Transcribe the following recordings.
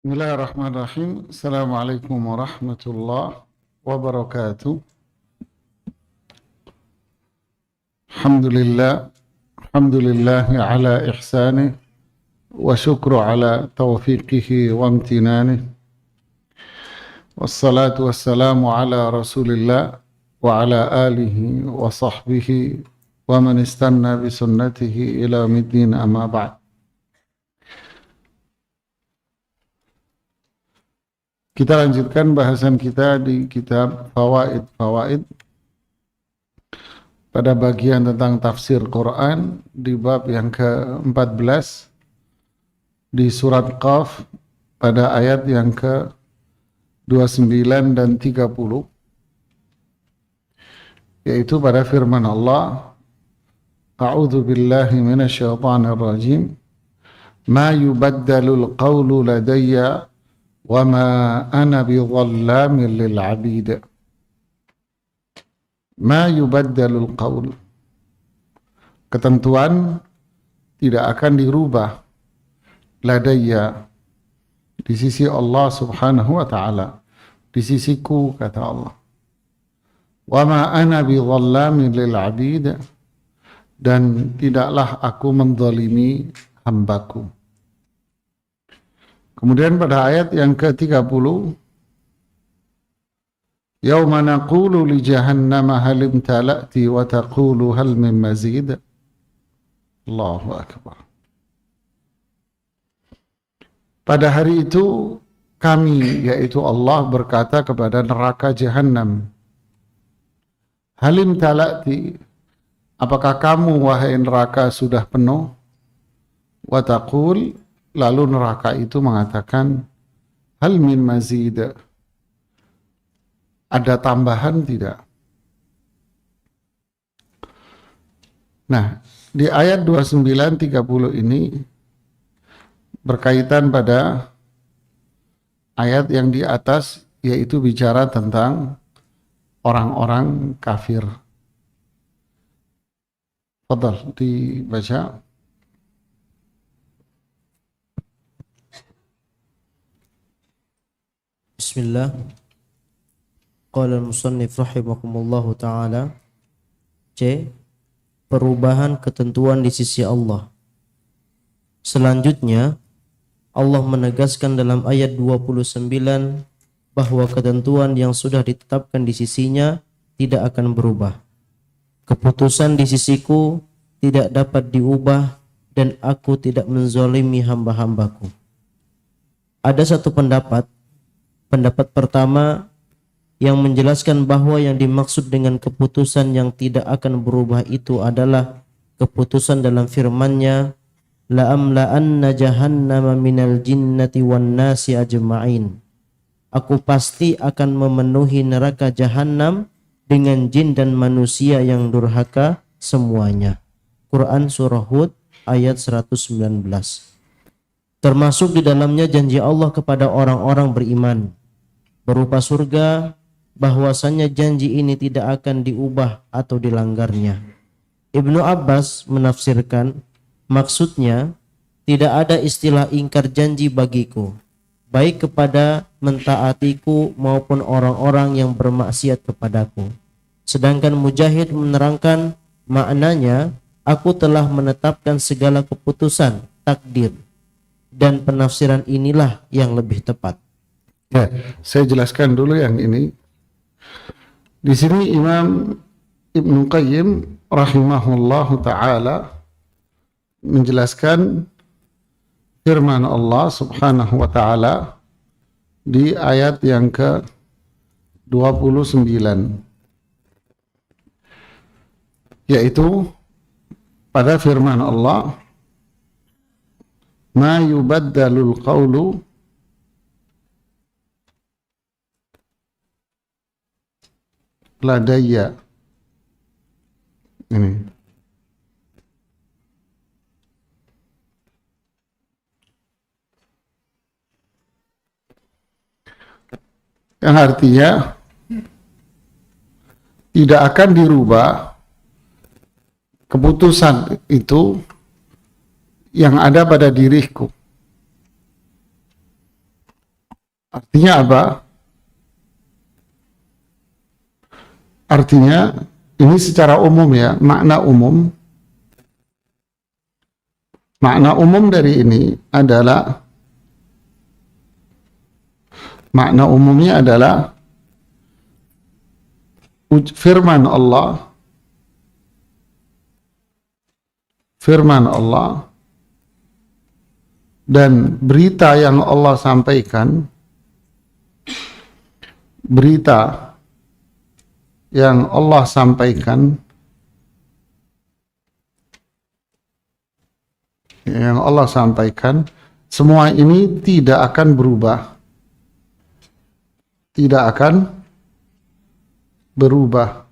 Bismillahirrahmanirrahim. Assalamualaikum warahmatullahi wabarakatuh. Alhamdulillah ala ihsanih wa syukru ala taufiqihi wa amtinanih. Wassalatu wassalamu ala Rasulillah wa ala alihi wa sahbihi wa man istanna bi sunnatihi ila middin amma ba'd. Kita lanjutkan bahasan kita di kitab Fawaid pada bagian tentang tafsir Quran di bab yang ke-14 di surat Qaf pada ayat yang ke-29 dan 30, yaitu pada firman Allah, A'udzu billahi minasyaitonir rajim, ma yubaddalul qawlu ladayya wa ma ana bidhallamin lil 'abid. Ma yubaddalul qaul, ketentuan tidak akan dirubah, ladayya, di sisi Allah subhanahu wa ta'ala, di sisiku, kata Allah. Wa ma ana bidhallamin lil 'abid, dan tidaklah aku menzalimi hambaku. Kemudian pada ayat yang ke-30, Yauma naqulu li jahannama hal imtala'ti wa taqulu hal min mazid. Allahu akbar. Pada hari itu kami, yaitu Allah, berkata kepada neraka Jahannam, hal imtala'ti, apakah kamu wahai neraka sudah penuh? Wa taqul, lalu neraka itu mengatakan, hal min mazid, ada tambahan tidak? Nah, di ayat 29-30 ini berkaitan pada ayat yang di atas, yaitu bicara tentang orang-orang kafir. Fadhal, dibaca. Bismillah. Qala al-musannif rahimahumullahu ta'ala. C. Perubahan ketentuan di sisi Allah. Selanjutnya, Allah menegaskan dalam ayat 29 bahwa ketentuan yang sudah ditetapkan di sisinya tidak akan berubah. Keputusan di sisiku tidak dapat diubah dan aku tidak menzalimi hamba-hambaku. Ada satu pendapat pertama yang menjelaskan bahwa yang dimaksud dengan keputusan yang tidak akan berubah itu adalah keputusan dalam firman-Nya, la'amla'anna jahannama minal jinnati wan nasi ajma'in. Aku pasti akan memenuhi neraka Jahannam dengan jin dan manusia yang durhaka semuanya. Quran surah Hud ayat 119. Termasuk di dalamnya janji Allah kepada orang-orang beriman berupa surga, bahwasannya janji ini tidak akan diubah atau dilanggarnya. Ibnu Abbas menafsirkan, maksudnya tidak ada istilah ingkar janji bagiku, baik kepada mentaatiku maupun orang-orang yang bermaksiat kepadaku. Sedangkan Mujahid menerangkan maknanya, aku telah menetapkan segala keputusan takdir, dan penafsiran inilah yang lebih tepat. Ya, saya jelaskan dulu yang ini. Di sini Imam Ibnu Qayyim rahimahullahu ta'ala menjelaskan firman Allah subhanahu wa ta'ala di ayat yang ke-29, yaitu pada firman Allah, ma yubaddalul qawlu ladayya. Ini yang artinya tidak akan dirubah keputusan itu yang ada pada diriku. Artinya apa? Artinya ini secara umum ya, makna umum. Makna umum dari ini adalah, makna umumnya adalah firman Allah, dan berita yang Allah sampaikan, berita yang Allah sampaikan, semua ini tidak akan berubah. Tidak akan berubah.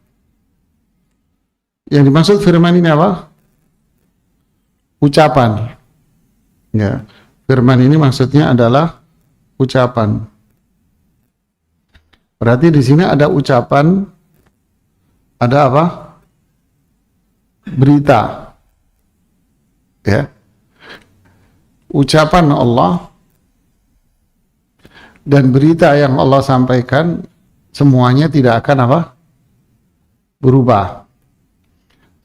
Yang dimaksud firman ini apa? Ucapan. Ya, firman ini maksudnya adalah ucapan. Berarti di sini ada ucapan, ada apa? Berita. Ya. Ucapan Allah dan berita yang Allah sampaikan semuanya tidak akan apa? Berubah.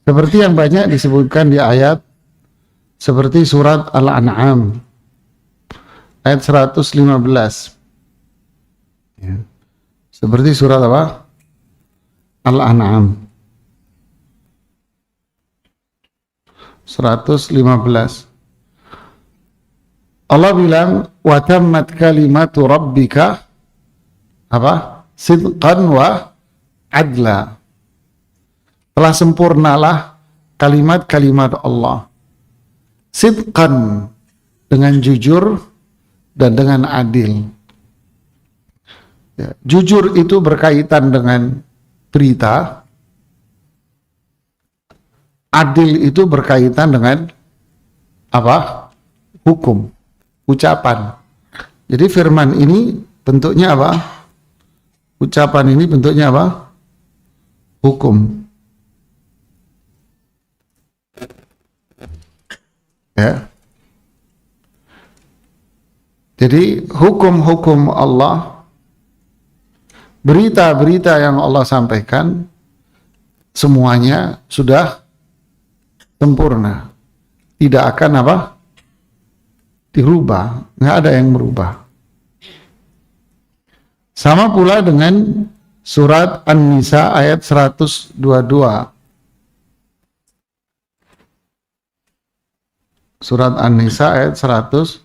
Seperti yang banyak disebutkan di ayat seperti surat Al-An'am ayat 115. Ya. Seperti surat apa? Al-An'am 115. Allah bilang, wa tammat kalimatu rabbika apa? Sidqan wa adla. Telah sempurnalah kalimat-kalimat Allah. Sidqan, dengan jujur dan dengan adil. Ya, jujur itu berkaitan dengan berita. Adil itu berkaitan dengan apa? Hukum. Ucapan. Jadi firman ini bentuknya apa? Ucapan ini bentuknya apa? Hukum. Ya. Jadi hukum-hukum Allah, berita-berita yang Allah sampaikan, semuanya sudah sempurna. Tidak akan apa? Dirubah, nggak ada yang merubah. Sama pula dengan surat An-Nisa ayat 122. Surat An-Nisa ayat 122.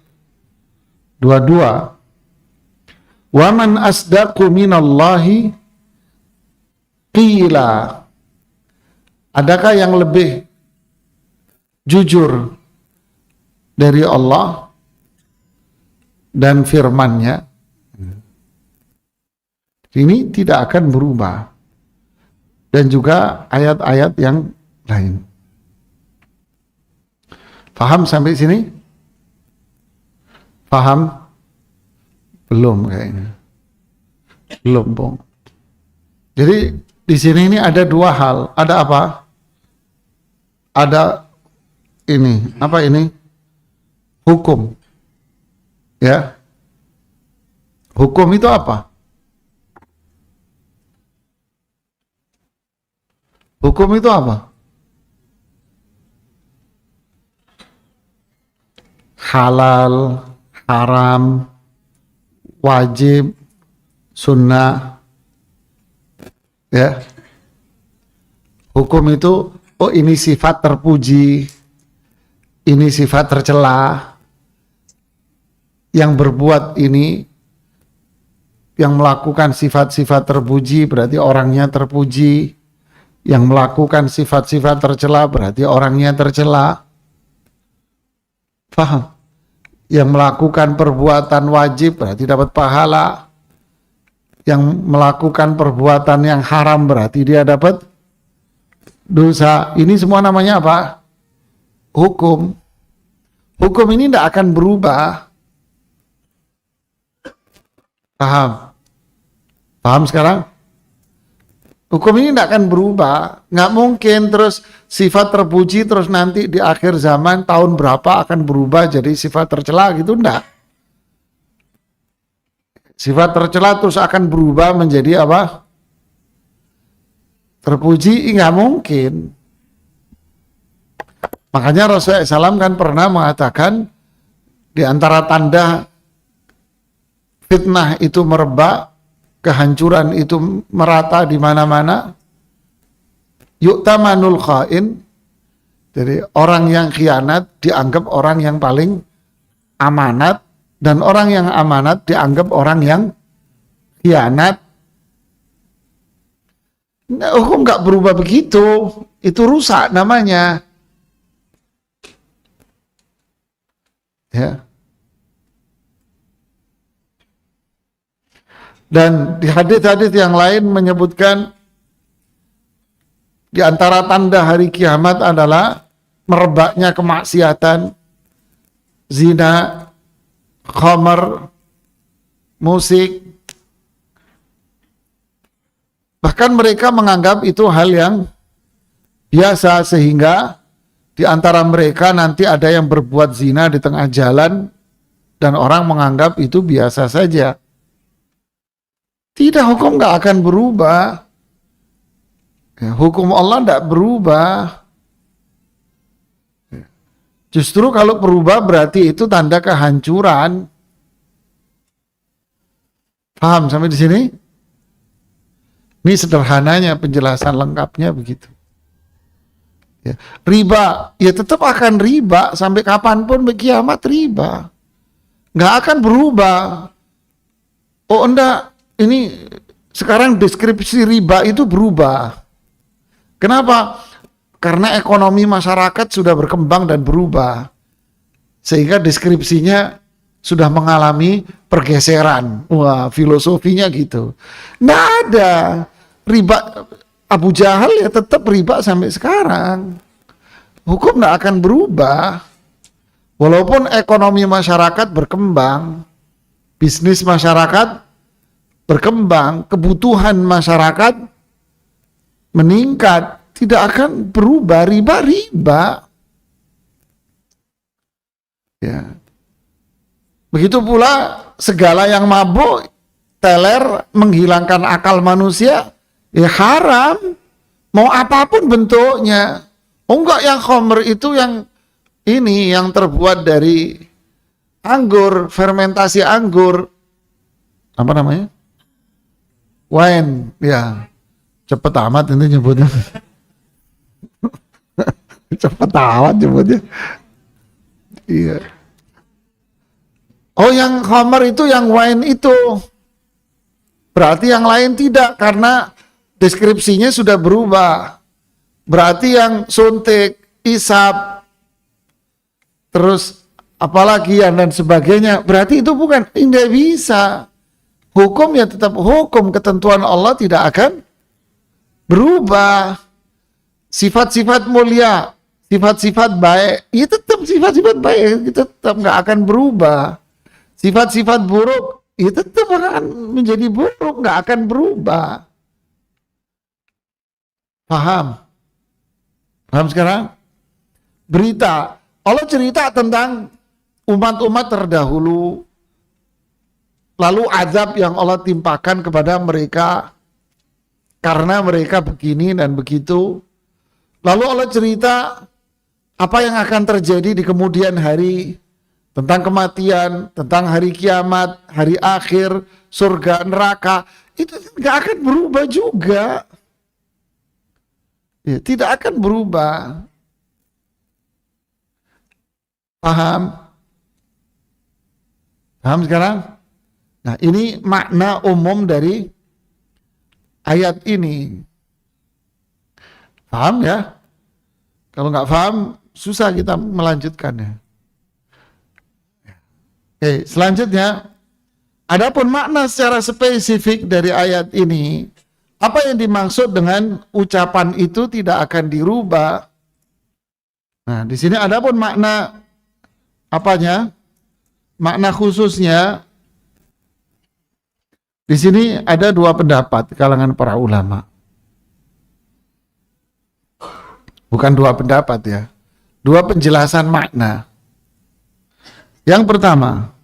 Wa man asdaqu minallahi qila. Adakah yang lebih jujur dari Allah dan firman-Nya? Ini tidak akan berubah. Dan juga ayat-ayat yang lain. Paham sampai sini? Paham? Belum kayaknya. Belum, Bung. Jadi di sini ini ada dua hal. Ada apa? Ada ini. Apa ini? Hukum. Ya. Hukum itu apa? Hukum itu apa? Halal, haram, wajib, sunnah. Ya. Hukum itu, oh ini sifat terpuji, ini sifat tercela. Yang berbuat ini, yang melakukan sifat-sifat terpuji berarti orangnya terpuji. Yang melakukan sifat-sifat tercela berarti orangnya tercela. Paham? Yang melakukan perbuatan wajib berarti dapat pahala. Yang melakukan perbuatan yang haram berarti dia dapat dosa. Ini semua namanya apa? Hukum. Hukum ini tidak akan berubah. Paham? Paham sekarang? Hukum ini tidak akan berubah. Nggak mungkin terus sifat terpuji terus nanti di akhir zaman tahun berapa akan berubah jadi sifat tercela gitu, enggak. Sifat tercela terus akan berubah menjadi apa? Terpuji? Nggak mungkin. Makanya Rasulullah SAW kan pernah mengatakan di antara tanda fitnah itu merebak, kehancuran itu merata di mana-mana, yu'tamanul khain, jadi orang yang khianat dianggap orang yang paling amanat, dan orang yang amanat dianggap orang yang khianat. Nah, hukum nggak berubah begitu, itu rusak namanya. Ya. Dan di hadis-hadis yang lain menyebutkan di antara tanda hari kiamat adalah merebaknya kemaksiatan, zina, khamar, musik. Bahkan mereka menganggap itu hal yang biasa, sehingga di antara mereka nanti ada yang berbuat zina di tengah jalan dan orang menganggap itu biasa saja. Tidak, hukum nggak akan berubah. Ya, hukum Allah tidak berubah. Justru kalau berubah berarti itu tanda kehancuran. Paham sampai di sini? Ini sederhananya penjelasan lengkapnya begitu. Ya. Riba, ya tetap akan riba sampai kapanpun kiamat riba. Nggak akan berubah. Oh enggak, ini sekarang deskripsi riba itu berubah. Kenapa? Karena ekonomi masyarakat sudah berkembang dan berubah. Sehingga deskripsinya sudah mengalami pergeseran. Wah, filosofinya gitu. Nggak ada. Riba Abu Jahal ya tetap riba sampai sekarang. Hukum nggak akan berubah. Walaupun ekonomi masyarakat berkembang, bisnis masyarakat berkembang, kebutuhan masyarakat meningkat, tidak akan berubah. Riba. Ya. Begitu pula segala yang mabuk, teler, menghilangkan akal manusia, ya haram. Mau apapun bentuknya. Oh enggak, yang khamr itu yang ini, yang terbuat dari anggur, fermentasi anggur. Apa namanya? Wine, ya. Cepet amat ini nyebutnya. Cepet amat nyebutnya. Iya. Oh, yang khamr itu yang wine itu. Berarti yang lain tidak, karena deskripsinya sudah berubah. Berarti yang suntik, isap, terus apalagi dan sebagainya, berarti itu bukan, tidak bisa. Hukum ya tetap hukum, ketentuan Allah tidak akan berubah. Sifat-sifat mulia, sifat-sifat baik, ya tetap sifat-sifat baik, tetap nggak akan berubah. Sifat-sifat buruk, ya tetap akan menjadi buruk, nggak akan berubah. Paham? Paham sekarang? Berita, Allah cerita tentang umat-umat terdahulu, lalu azab yang Allah timpakan kepada mereka karena mereka begini dan begitu. Lalu Allah cerita apa yang akan terjadi di kemudian hari, tentang kematian, tentang hari kiamat, hari akhir, surga, neraka. Itu nggak akan berubah juga. Ya, tidak akan berubah. Paham? Paham sekarang? Nah, ini makna umum dari ayat ini. Paham ya? Kalau nggak paham, susah kita melanjutkannya. Oke, selanjutnya, adapun makna secara spesifik dari ayat ini, apa yang dimaksud dengan ucapan itu tidak akan dirubah. Nah, di sini adapun makna apanya? Makna khususnya, di sini ada dua pendapat di kalangan para ulama. Bukan dua pendapat ya, dua penjelasan makna. Yang pertama,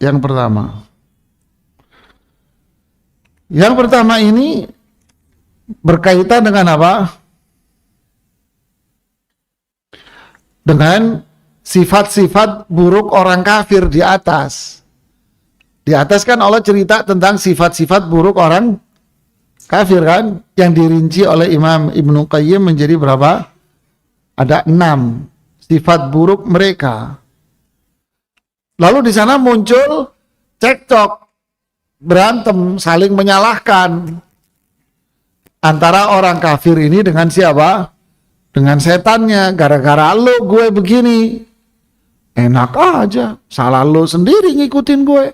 yang pertama. Yang pertama ini berkaitan dengan apa? Dengan sifat-sifat buruk orang kafir di atas. Di atas kan Allah cerita tentang sifat-sifat buruk orang kafir kan, yang dirinci oleh Imam Ibnu Qayyim menjadi berapa? Ada 6 sifat buruk mereka. Lalu di sana muncul cekcok, berantem, saling menyalahkan antara orang kafir ini dengan siapa? Dengan setannya. Gara-gara lo gue begini. Enak aja, salah lo sendiri ngikutin gue.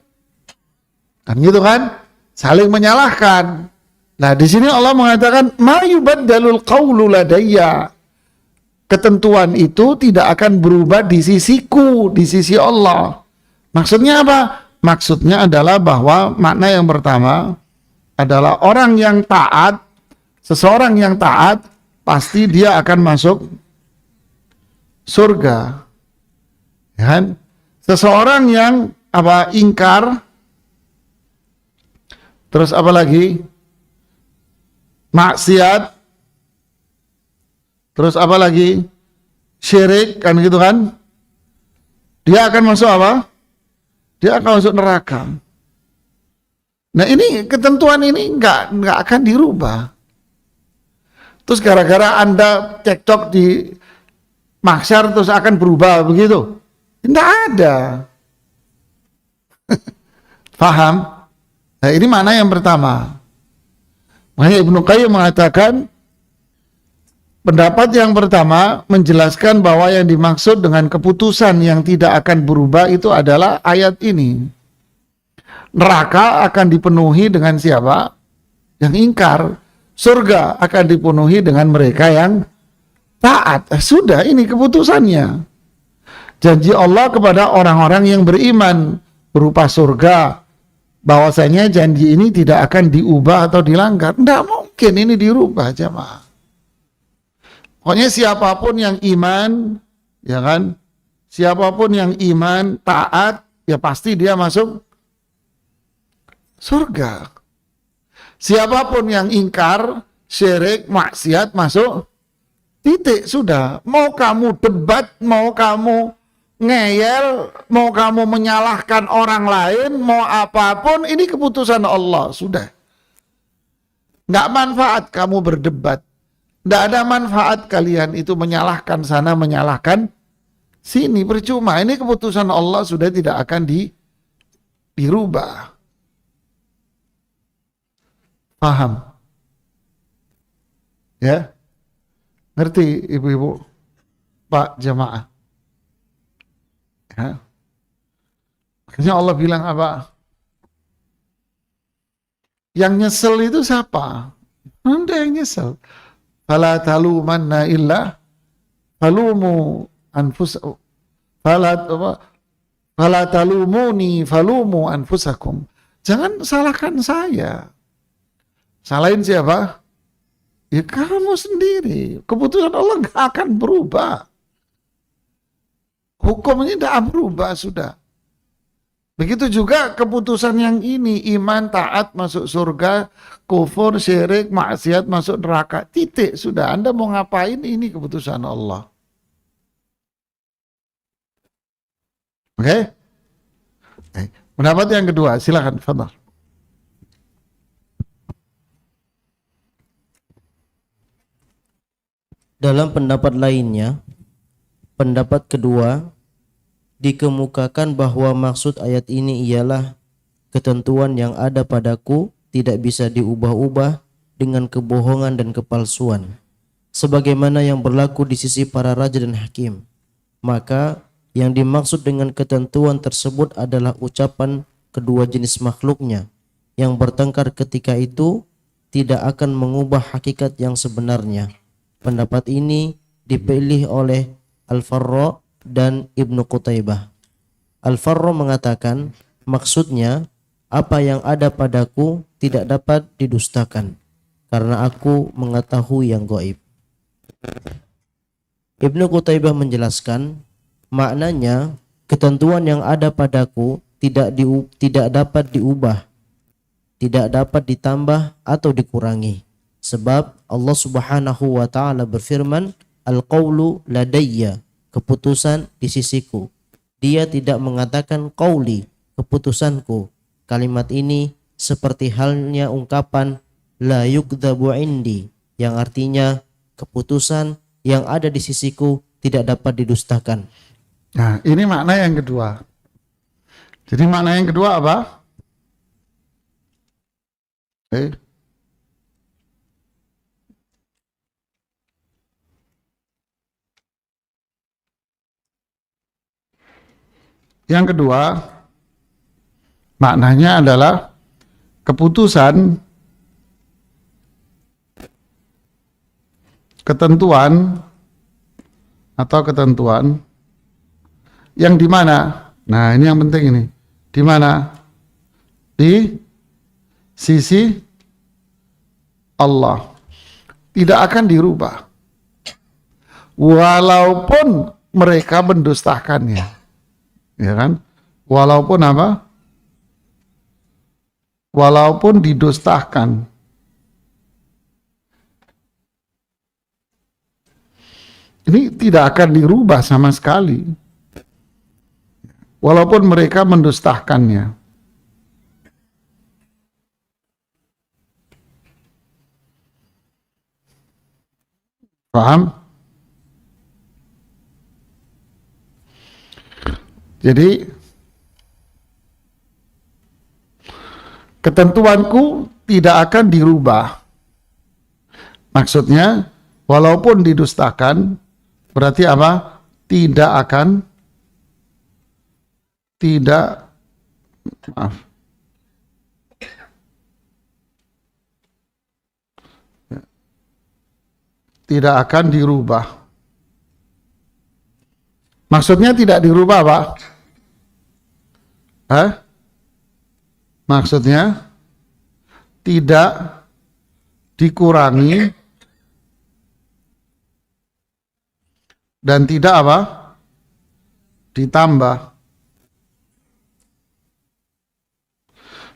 Kan gitu kan? Saling menyalahkan. Nah, di sini Allah mengatakan ma yubaddalul qawlu ladayya. Ketentuan itu tidak akan berubah di sisiku, di sisi Allah. Maksudnya apa? Maksudnya adalah bahwa makna yang pertama adalah orang yang taat, seseorang yang taat pasti dia akan masuk surga. Ya kan? Seseorang yang apa? Ingkar, terus apa lagi? Maksiat, terus apa lagi? Syirik, kan gitu kan? Dia akan masuk apa? Dia akan masuk neraka. Nah, ini ketentuan ini nggak akan dirubah. Terus gara-gara Anda cekcok di mahsyar terus akan berubah begitu? Tidak ada. Paham? Nah, ini mana yang pertama? Makanya Ibnu Qayyim mengatakan pendapat yang pertama menjelaskan bahwa yang dimaksud dengan keputusan yang tidak akan berubah itu adalah ayat ini. Neraka akan dipenuhi dengan siapa? Yang ingkar. Surga akan dipenuhi dengan mereka yang taat. Sudah, ini keputusannya. Janji Allah kepada orang-orang yang beriman berupa surga. Bahwasanya janji ini tidak akan diubah atau dilanggar. Tidak mungkin ini dirubah, jemaah. Pokoknya siapapun yang iman, ya kan? Siapapun yang iman, taat, ya pasti dia masuk surga. Siapapun yang ingkar, syirik, maksiat, masuk titik, sudah. Mau kamu debat, mau kamu ngeyel, mau kamu menyalahkan orang lain, mau apapun, ini keputusan Allah, sudah. Nggak manfaat kamu berdebat. Nggak ada manfaat kalian itu menyalahkan sana, menyalahkan sini, percuma. Ini keputusan Allah sudah tidak akan dirubah. Paham? Ya? Ngerti ibu-ibu? Pak jamaah? Ya? Makanya Allah bilang apa? Yang nyesel itu siapa? Anda yang nyesel. Fala talumanna illa falumu anfusakum. Fala talumuni falumu anfusakum. Jangan salahkan saya. Salahin siapa? Ya kamu sendiri. Keputusan Allah nggak akan berubah. Hukumnya tidak berubah sudah. Begitu juga keputusan yang ini, iman, taat, masuk surga, kufur, syirik, maksiat, masuk neraka. Titik, sudah. Anda mau ngapain, ini keputusan Allah. Oke? Pendapat yang kedua, silakan, Fadhal. Dalam pendapat lainnya, pendapat kedua dikemukakan bahwa maksud ayat ini ialah ketentuan yang ada padaku tidak bisa diubah-ubah dengan kebohongan dan kepalsuan, sebagaimana yang berlaku di sisi para raja dan hakim. Maka yang dimaksud dengan ketentuan tersebut adalah ucapan kedua jenis makhluknya yang bertengkar ketika itu tidak akan mengubah hakikat yang sebenarnya. Pendapat ini dipilih oleh Al-Farra dan Ibnu Qutaibah. Al-Farra mengatakan maksudnya apa yang ada padaku tidak dapat didustakan karena aku mengetahui yang gaib. Ibnu Qutaibah menjelaskan maknanya ketentuan yang ada padaku tidak dapat diubah, tidak dapat ditambah atau dikurangi. Sebab Allah Subhanahu wa taala berfirman, "Al-qaulu ladayya," keputusan di sisiku. Dia tidak mengatakan qauli, keputusanku. Kalimat ini seperti halnya ungkapan la yukdzabu indi, yang artinya keputusan yang ada di sisiku tidak dapat didustakan. Nah, ini makna yang kedua. Jadi makna yang kedua apa? Yang kedua, maknanya adalah keputusan, ketentuan atau ketentuan yang di mana? Nah, ini yang penting ini. Di mana? Di sisi Allah. Tidak akan dirubah. Walaupun mereka mendustakannya. Ya kan? Walaupun apa? Walaupun didustakan. Ini tidak akan dirubah sama sekali. Walaupun mereka mendustakannya. Paham? Jadi ketentuanku tidak akan dirubah. Maksudnya walaupun didustakan, berarti apa? Tidak akan dirubah. Maksudnya tidak dirubah, Pak? Maksudnya tidak dikurangi dan tidak apa? Ditambah.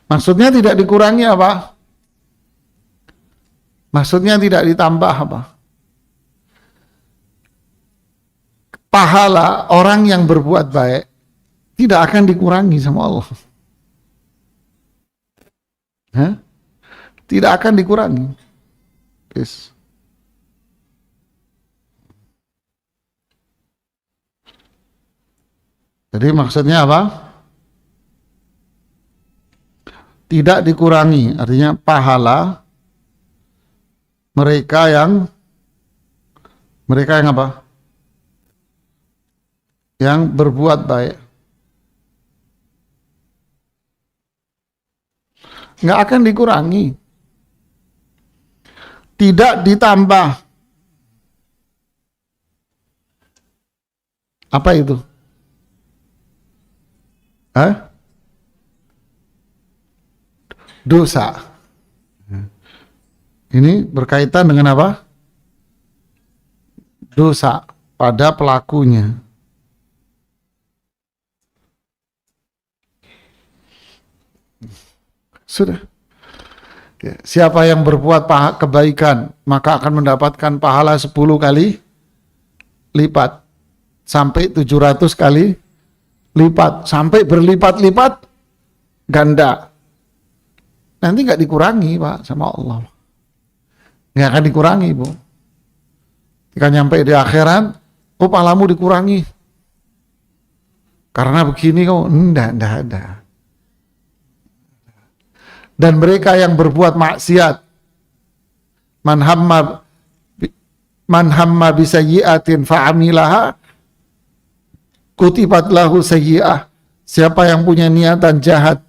Maksudnya tidak dikurangi apa? Maksudnya tidak ditambah apa? Pahala orang yang berbuat baik tidak akan dikurangi sama Allah. Tidak akan dikurangi. Yes. Jadi maksudnya apa? Tidak dikurangi, artinya pahala mereka yang apa? Yang berbuat baik. Nggak akan dikurangi. Tidak ditambah. Apa itu? Dosa. Ini berkaitan dengan apa? Dosa pada pelakunya. Sudah. Ya, siapa yang berbuat kebaikan maka akan mendapatkan pahala 10 kali lipat sampai 700 kali lipat sampai berlipat-lipat ganda. Nanti nggak dikurangi, Pak, sama Allah. Nggak akan dikurangi, Bu. Jika nyampe di akhirat, oh pahalamu dikurangi. Karena begini kok, enggak ada. Dan mereka yang berbuat maksiat, man hamma bisayyi'atin fa'amilaha kutibat lahu sayyi'ah. Siapa yang punya niatan jahat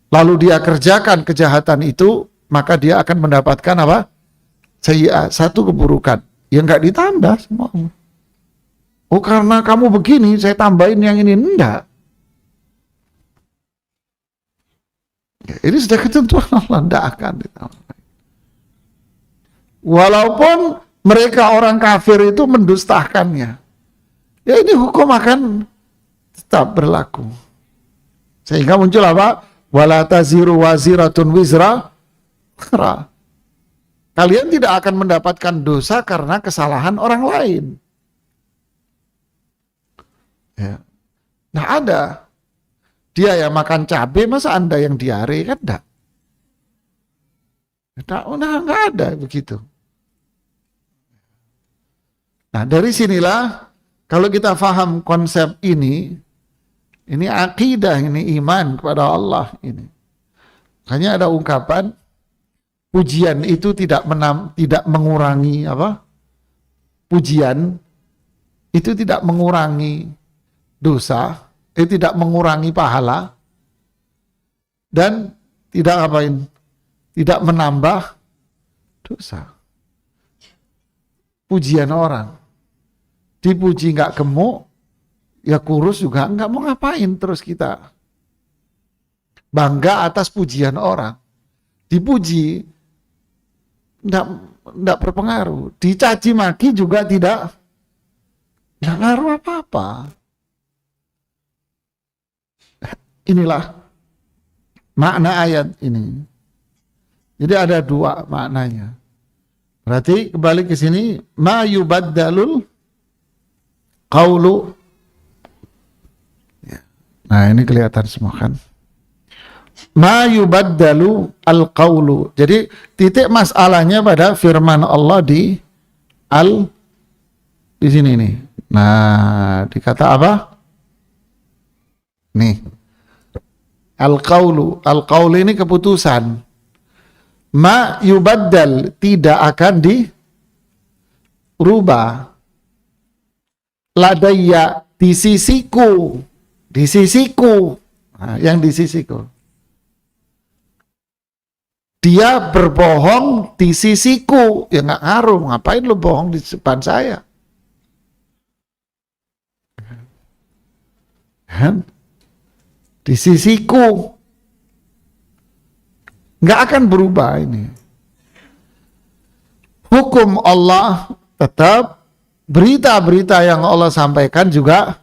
lalu dia kerjakan kejahatan itu, maka dia akan mendapatkan apa? Sayyi'ah, satu keburukan yang enggak ditambah semua. Oh, karena kamu begini saya tambahin yang ini. Enggak. Ini sudah ketentuan Allah, tidak akan ditambah. Walaupun mereka orang kafir itu mendustakannya, ya ini hukum akan tetap berlaku. Sehingga muncul apa? Wala taziru waziratun wizra ukhra. Kalian tidak akan mendapatkan dosa karena kesalahan orang lain. Ya. Nah ada. Dia yang makan cabai, masa Anda yang diare? Kan enggak. Enggak ada begitu. Nah dari sinilah kalau kita paham konsep ini akidah, ini iman kepada Allah ini. Makanya ada ungkapan pujian itu tidak mengurangi apa? Pujian itu tidak mengurangi dosa, tidak mengurangi pahala dan tidak ngapain? Tidak menambah dosa. Pujian orang dipuji nggak gemuk, ya kurus juga nggak mau ngapain terus kita bangga atas pujian orang. Dipuji nggak berpengaruh, dicaci maki juga tidak ngaruh apa-apa. Inilah makna ayat ini. Jadi ada dua maknanya. Berarti kembali ke sini, ma yubaddalul qaulu. Nah ini kelihatan semua kan. Ma yubaddalu al-qawlu. Jadi titik masalahnya pada firman Allah di sini nih. Nah, dikata apa? Nih. Al-qawlu. Al-qawlu ini keputusan. Ma yubaddal, tidak akan dirubah. Ladayya, di sisiku. Di sisiku. Nah, yang di sisiku. Dia berbohong di sisiku, ya nggak ngaruh, ngapain lu bohong di depan saya? Kan? Di sisiku, nggak akan berubah ini. Hukum Allah tetap, berita-berita yang Allah sampaikan juga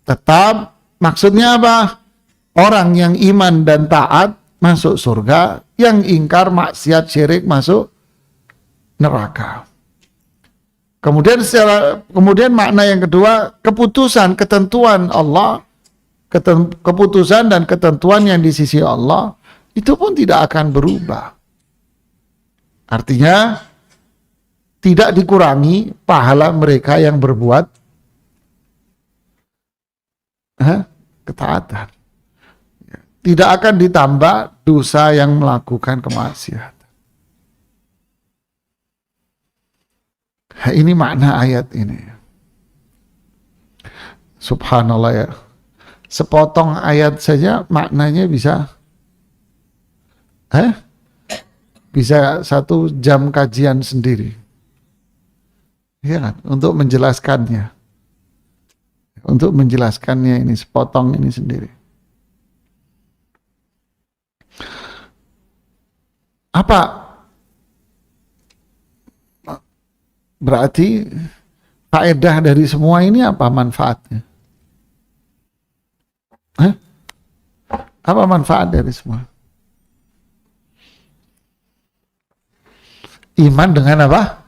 tetap. Maksudnya apa? Orang yang iman dan taat masuk surga, yang ingkar maksiat syirik masuk neraka. Kemudian makna yang kedua, keputusan ketentuan Allah, keputusan dan ketentuan yang di sisi Allah itu pun tidak akan berubah. Artinya tidak dikurangi pahala mereka yang berbuat ketaatan. Tidak akan ditambah dosa yang melakukan kemaksiatan. Ini makna ayat ini. Subhanallah ya. Sepotong ayat saja maknanya bisa bisa 1 jam kajian sendiri. Ya kan? Untuk menjelaskannya. Untuk menjelaskannya ini sepotong ini sendiri. Apa berarti faedah dari semua ini? Apa manfaatnya? Apa manfaat dari semua? Iman dengan apa?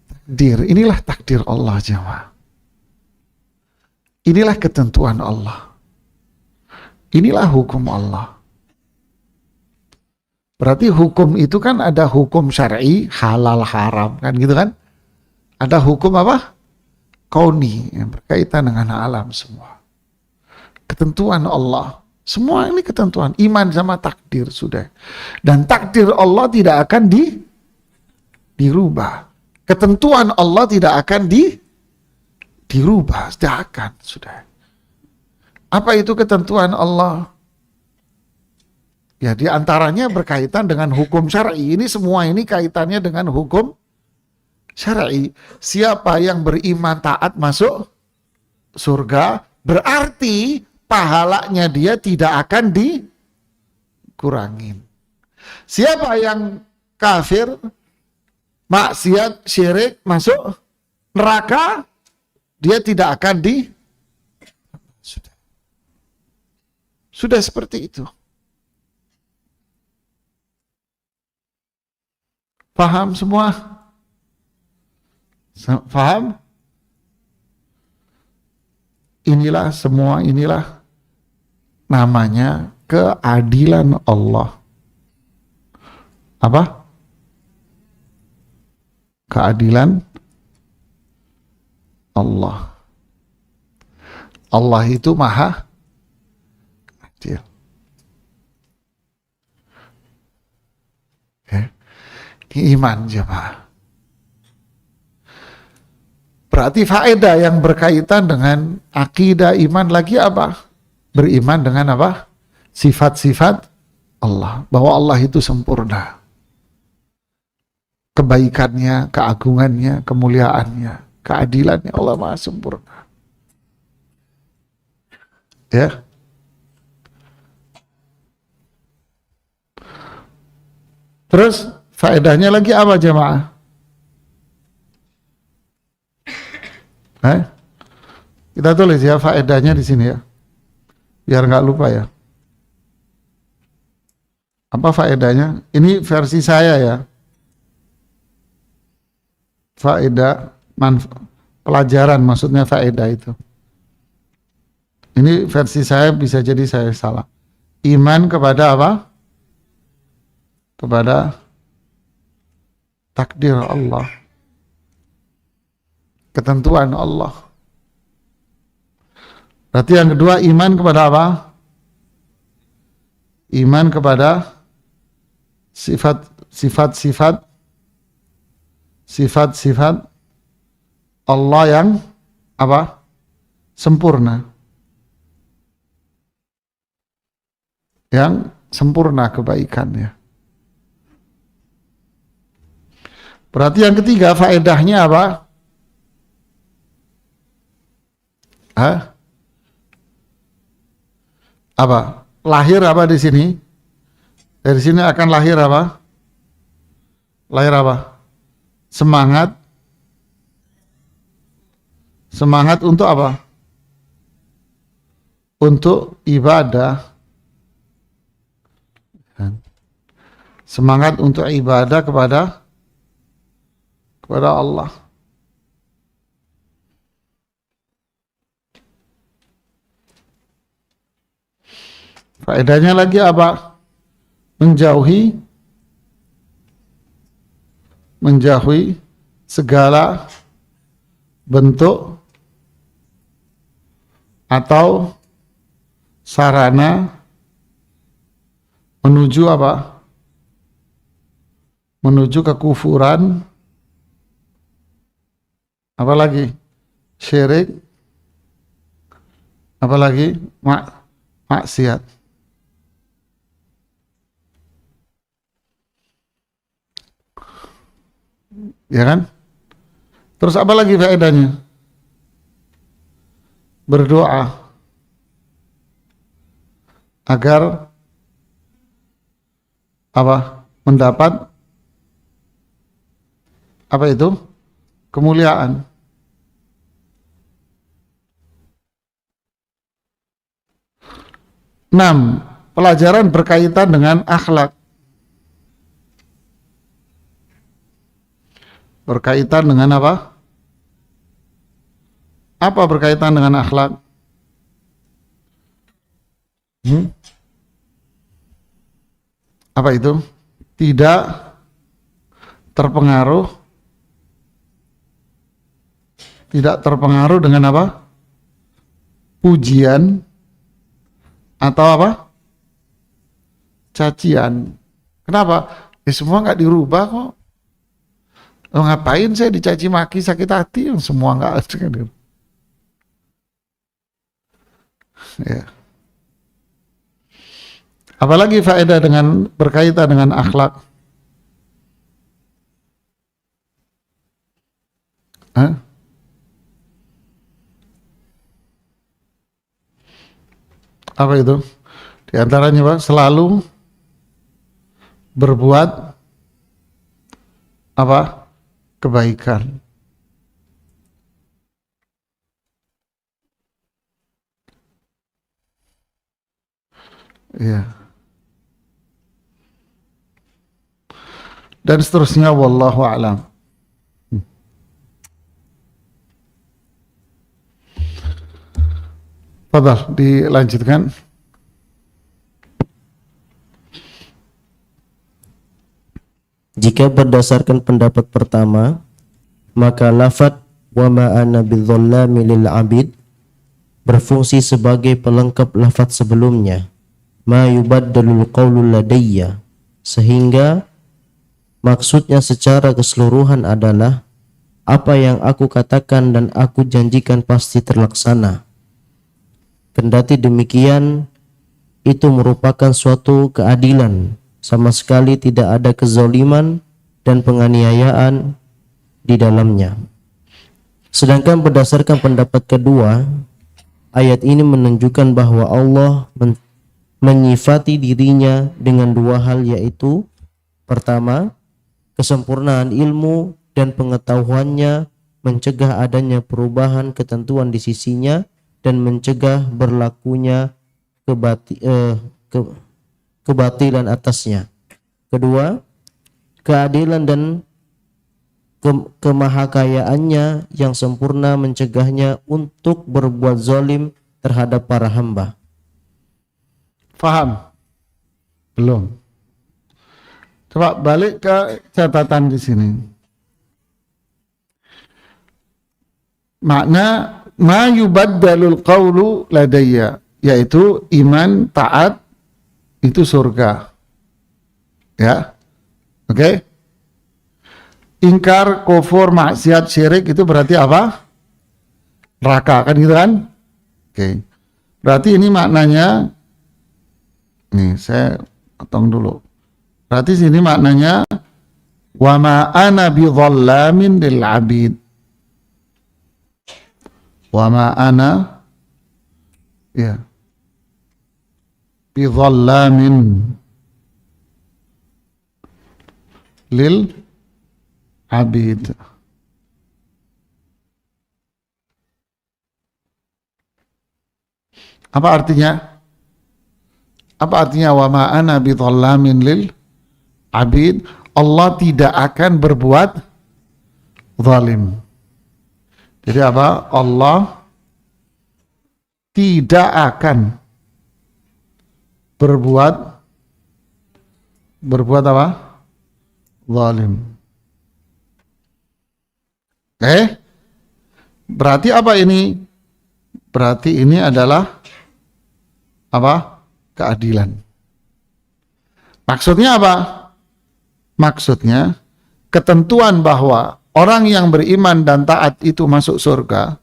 Takdir. Inilah takdir Allah jemaah. Inilah ketentuan Allah. Inilah hukum Allah. Berarti hukum itu kan ada hukum syar'i, halal, haram, kan gitu kan? Ada hukum apa? Kauni, yang berkaitan dengan alam semua. Ketentuan Allah. Semua ini ketentuan. Iman sama takdir sudah. Dan takdir Allah tidak akan dirubah. Ketentuan Allah tidak akan dirubah. Tidak akan, sudah. Apa itu ketentuan Allah? Ya, di antaranya berkaitan dengan hukum syar'i. Ini semua ini kaitannya dengan hukum syar'i. Siapa yang beriman taat masuk surga, berarti pahalanya dia tidak akan dikurangin. Siapa yang kafir, maksiat, syirik, masuk neraka, dia tidak akan Sudah seperti itu. Paham semua? Paham? Inilah semua, inilah namanya keadilan Allah. Apa? Keadilan Allah. Allah itu maha adil. Ya. Iman jemaah. Berarti faedah yang berkaitan dengan akidah iman lagi apa? Beriman dengan apa? Sifat-sifat Allah. Bahwa Allah itu sempurna. Kebaikannya, keagungannya, kemuliaannya, keadilannya, Allah maha sempurna. Ya. Terus faedahnya lagi apa jemaah? Kita tulis ya faedahnya di sini ya, biar nggak lupa ya. Apa faedahnya? Ini versi saya ya. Faedah, pelajaran maksudnya faedah itu. Ini versi saya, bisa jadi saya salah. Iman kepada apa? Kepada takdir Allah. Ketentuan Allah. Berarti yang kedua iman kepada apa? Iman kepada sifat-sifat Allah yang apa? Sempurna. Yang sempurna kebaikannya. Berarti yang ketiga faedahnya apa? Apa? Lahir apa di sini? Dari sini akan lahir apa? Lahir apa? Semangat. Semangat untuk apa? Untuk ibadah. Semangat untuk ibadah kepada Allah. Faedahnya lagi apa? Menjauhi segala bentuk atau sarana menuju apa? Menuju kekufuran, apalagi syirik, apalagi maksiat. Ya kan? Terus apa lagi faedahnya? Berdoa agar apa? Mendapat apa itu? Kemuliaan. Enam, pelajaran berkaitan dengan akhlak. Berkaitan dengan apa? Apa berkaitan dengan akhlak? Apa itu? Tidak terpengaruh dengan apa? Pujian atau apa? Cacian. Kenapa? Ya semua nggak dirubah kok. Ngapain saya dicaci maki sakit hati yang semua nggak ada. Ya. Apalagi faedah dengan berkaitan dengan akhlak? Apa itu? Di antaranya Pak, selalu berbuat apa? Kebaikan. Ya. Dan seterusnya wallahu a'lam. Fadhal, dilanjutkan. Jika berdasarkan pendapat pertama, maka lafadz wa ma ana bidzallami lil abid berfungsi sebagai pelengkap lafadz sebelumnya, ma yubaddalul qawlu ladayya, sehingga maksudnya secara keseluruhan adalah apa yang aku katakan dan aku janjikan pasti terlaksana. Kendati demikian, itu merupakan suatu keadilan, sama sekali tidak ada kezaliman dan penganiayaan di dalamnya. Sedangkan berdasarkan pendapat kedua, ayat ini menunjukkan bahwa Allah menyifati dirinya dengan dua hal, yaitu pertama, kesempurnaan ilmu dan pengetahuannya mencegah adanya perubahan ketentuan di sisinya dan mencegah berlakunya kebatilan atasnya. Kedua, keadilan dan kemahakayaannya yang sempurna mencegahnya untuk berbuat zalim terhadap para hamba. Faham? Belum. Coba balik ke catatan di sini. Makna ma yubaddalul qawlu ladayya, yaitu iman, taat itu surga. Ya. Oke? Ingkar, kufur, maksiat, syirik itu berarti apa? Neraka, kan gitu kan? Oke. Berarti ini maknanya, nih saya potong dulu. Berarti sini maknanya wa ma ana bidzallamin lil abid. Wa ma ana ya bidzallamin lil abid. Apa artinya? Apa artinya wa ma ana bidzallamin lil abid? Allah tidak akan berbuat zalim. Jadi apa? Allah tidak akan berbuat apa? Zalim. Berarti apa ini? Berarti ini adalah apa? Keadilan. Maksudnya apa? Maksudnya ketentuan bahwa orang yang beriman dan taat itu masuk surga.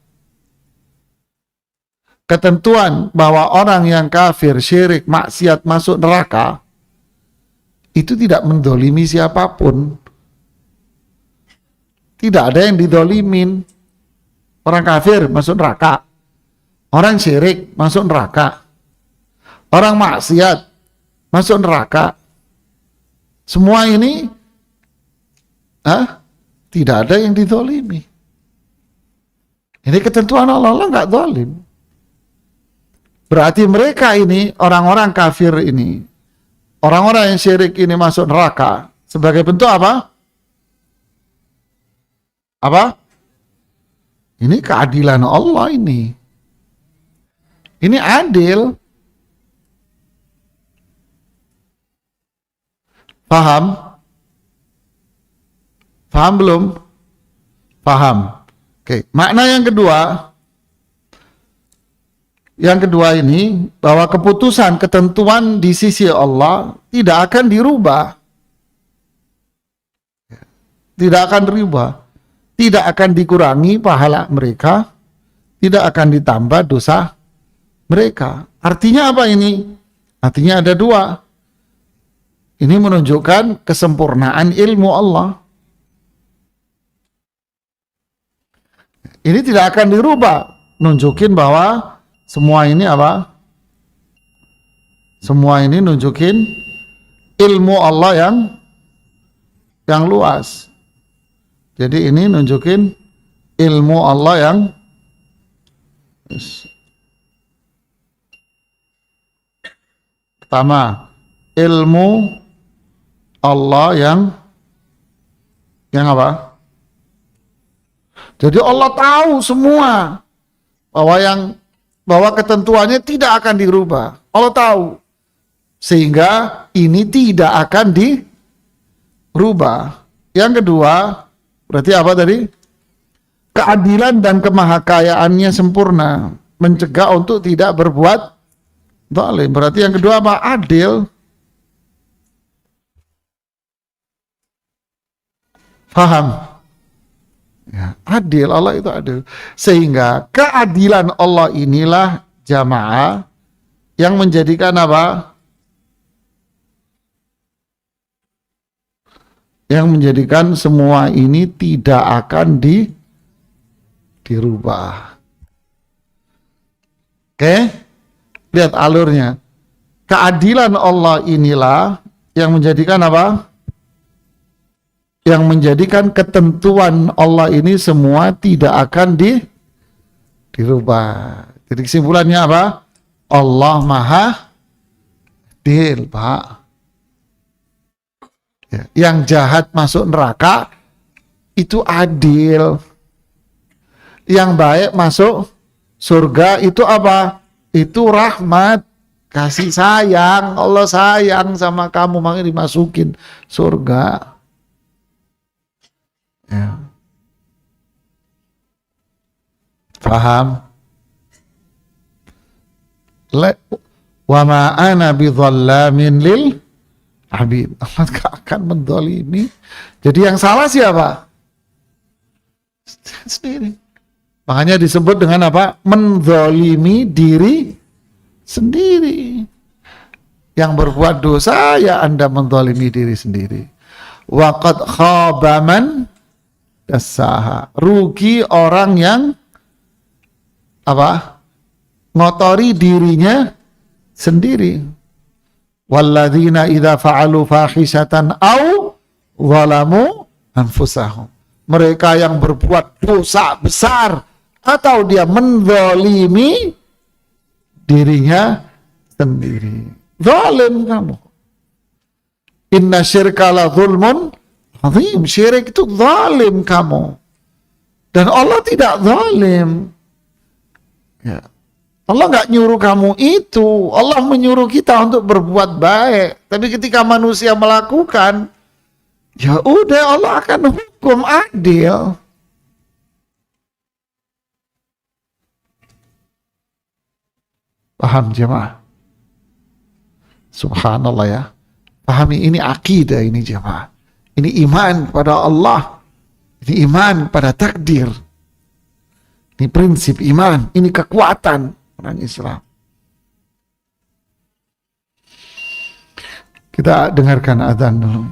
Ketentuan bahwa orang yang kafir, syirik, maksiat masuk neraka, itu tidak mendolimi siapapun. Tidak ada yang didolimin. Orang kafir masuk neraka. Orang syirik masuk neraka. Orang maksiat masuk neraka. Semua ini tidak ada yang didolimi. Ini ketentuan Allah, Allah nggak dolim. Berarti mereka ini, orang-orang kafir ini, orang-orang yang syirik ini masuk neraka sebagai bentuk apa? Apa? Ini keadilan Allah ini. Ini adil. Paham? Paham belum? Paham. Oke, makna yang kedua. Yang kedua ini, bahwa keputusan, ketentuan di sisi Allah tidak akan dirubah. Tidak akan dirubah. Tidak akan dikurangi pahala mereka. Tidak akan ditambah dosa mereka. Artinya apa ini? Artinya ada dua. Ini menunjukkan kesempurnaan ilmu Allah. Ini tidak akan dirubah. Nunjukin bahwa semua ini apa? Semua ini nunjukin ilmu Allah yang luas. Jadi ini nunjukin ilmu Allah yang Pertama, ilmu Allah yang apa? Jadi Allah tahu semua bahwa ketentuannya tidak akan dirubah. Allah tahu. Sehingga ini tidak akan dirubah. Yang kedua, berarti apa tadi? Keadilan dan kemahakayaannya sempurna, mencegah untuk tidak berbuat zalim. Berarti yang kedua apa? Adil. Paham? Ya, adil, Allah itu adil. Sehingga keadilan Allah inilah jamaah yang menjadikan apa? Yang menjadikan semua ini tidak akan dirubah. Oke? Lihat alurnya. Keadilan Allah inilah yang menjadikan apa? Yang menjadikan ketentuan Allah ini semua tidak akan dirubah. Jadi kesimpulannya apa? Allah Maha Adil, Pak. Ya, yang jahat masuk neraka itu adil. Yang baik masuk surga itu apa? Itu rahmat, kasih sayang. Allah sayang sama kamu, makanya dimasukin surga. Ya. Paham? Wa ma ana bidhallamin lil abid. Allah gak akan mendolimi. Jadi yang salah siapa? Sendiri. Makanya disebut dengan apa? Mendolimi diri sendiri. Yang berbuat dosa ya Anda mendolimi diri sendiri. Wa qad khaba man dassaha. Rugi orang yang apa? Ngotori dirinya sendiri. Walladzina idza fa'alu fahisatan au zalamu anfusahum. Mereka yang berbuat dosa besar atau dia menzalimi dirinya sendiri. Zalim kamu. Inna syirka la zulmun azim. Syirik itu zalim kamu. Dan Allah tidak zalim. Ya. Allah nggak nyuruh kamu itu. Allah menyuruh kita untuk berbuat baik. Tapi ketika manusia melakukan, ya udah Allah akan hukum adil. Paham jemaah? Subhanallah ya. Pahami ini akidah ini jemaah. Ini iman pada Allah. Ini iman pada takdir. Ini prinsip iman. Ini kekuatan orang Islam. Kita dengarkan azan dulu.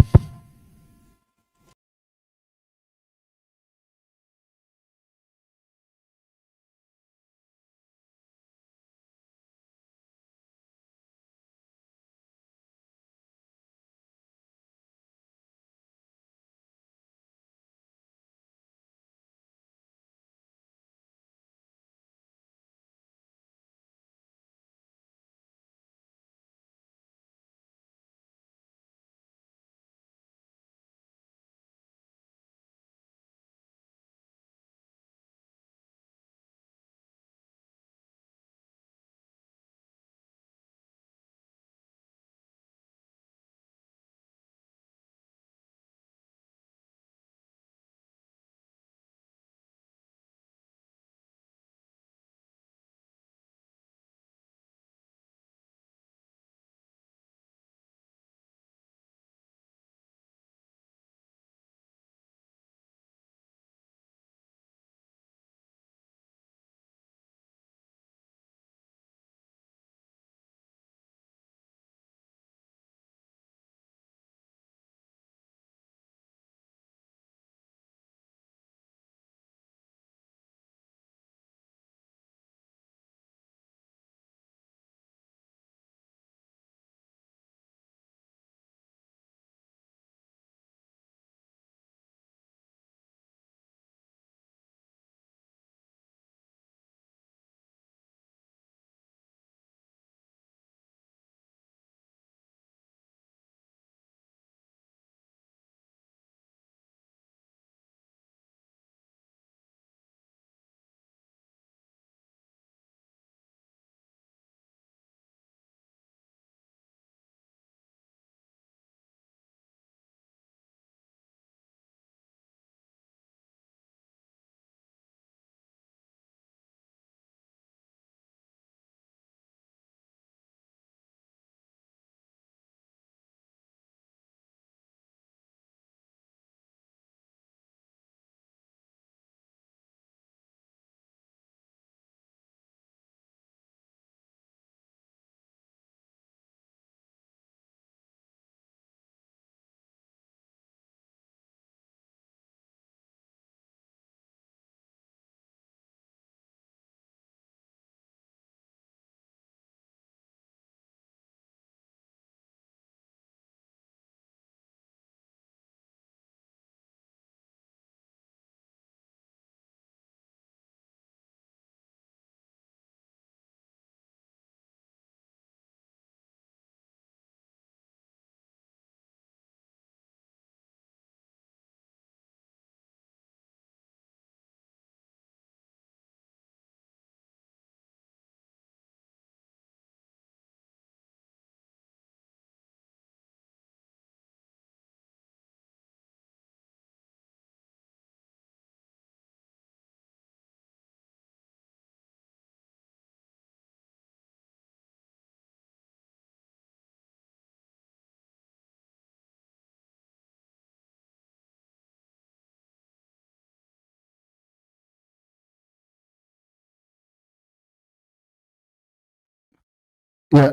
Ya,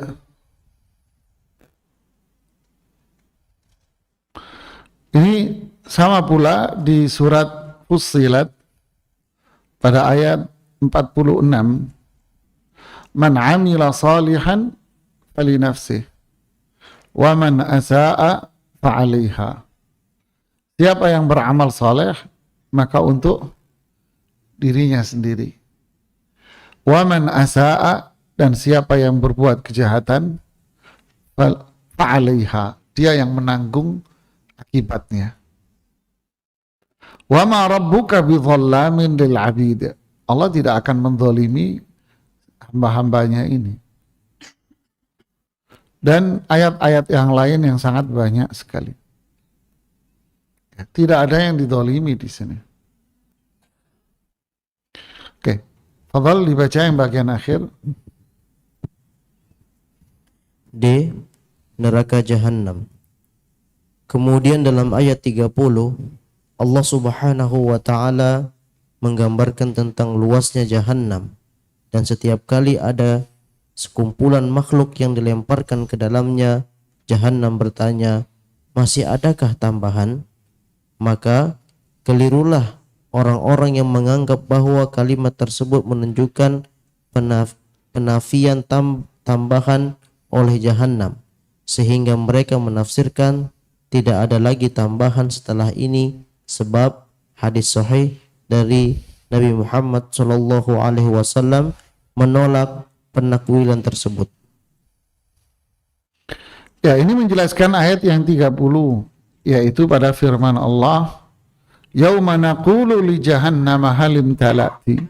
ini sama pula di surat Fussilat pada ayat 46. Man amila salihan fali nafsih wa man asaa fa'alaiha. Siapa yang beramal saleh maka untuk dirinya sendiri. Wa man asaa, dan siapa yang berbuat kejahatan fa'alaiha, dia yang menanggung akibatnya. Wa ma rabbuka bidhallamin lil 'abid. Allah tidak akan menzalimi hamba-hambanya ini. Dan ayat-ayat yang lain yang sangat banyak sekali. Tidak ada yang dizalimi di sini. Oke, fadhal dibaca yang bagian akhir. D. Neraka Jahannam. Kemudian dalam ayat 30, Allah Subhanahu wa Ta'ala menggambarkan tentang luasnya Jahannam, dan setiap kali ada sekumpulan makhluk yang dilemparkan ke dalamnya, Jahannam bertanya, masih adakah tambahan? Maka kelirulah orang-orang yang menganggap bahwa kalimat tersebut menunjukkan penafian tambahan oleh Jahannam, sehingga mereka menafsirkan tidak ada lagi tambahan setelah ini, sebab hadis sahih dari Nabi Muhammad SAW menolak penakwilan tersebut. Ya, ini menjelaskan ayat yang 30, yaitu pada firman Allah, yauma naqulu li jahannama halim talati.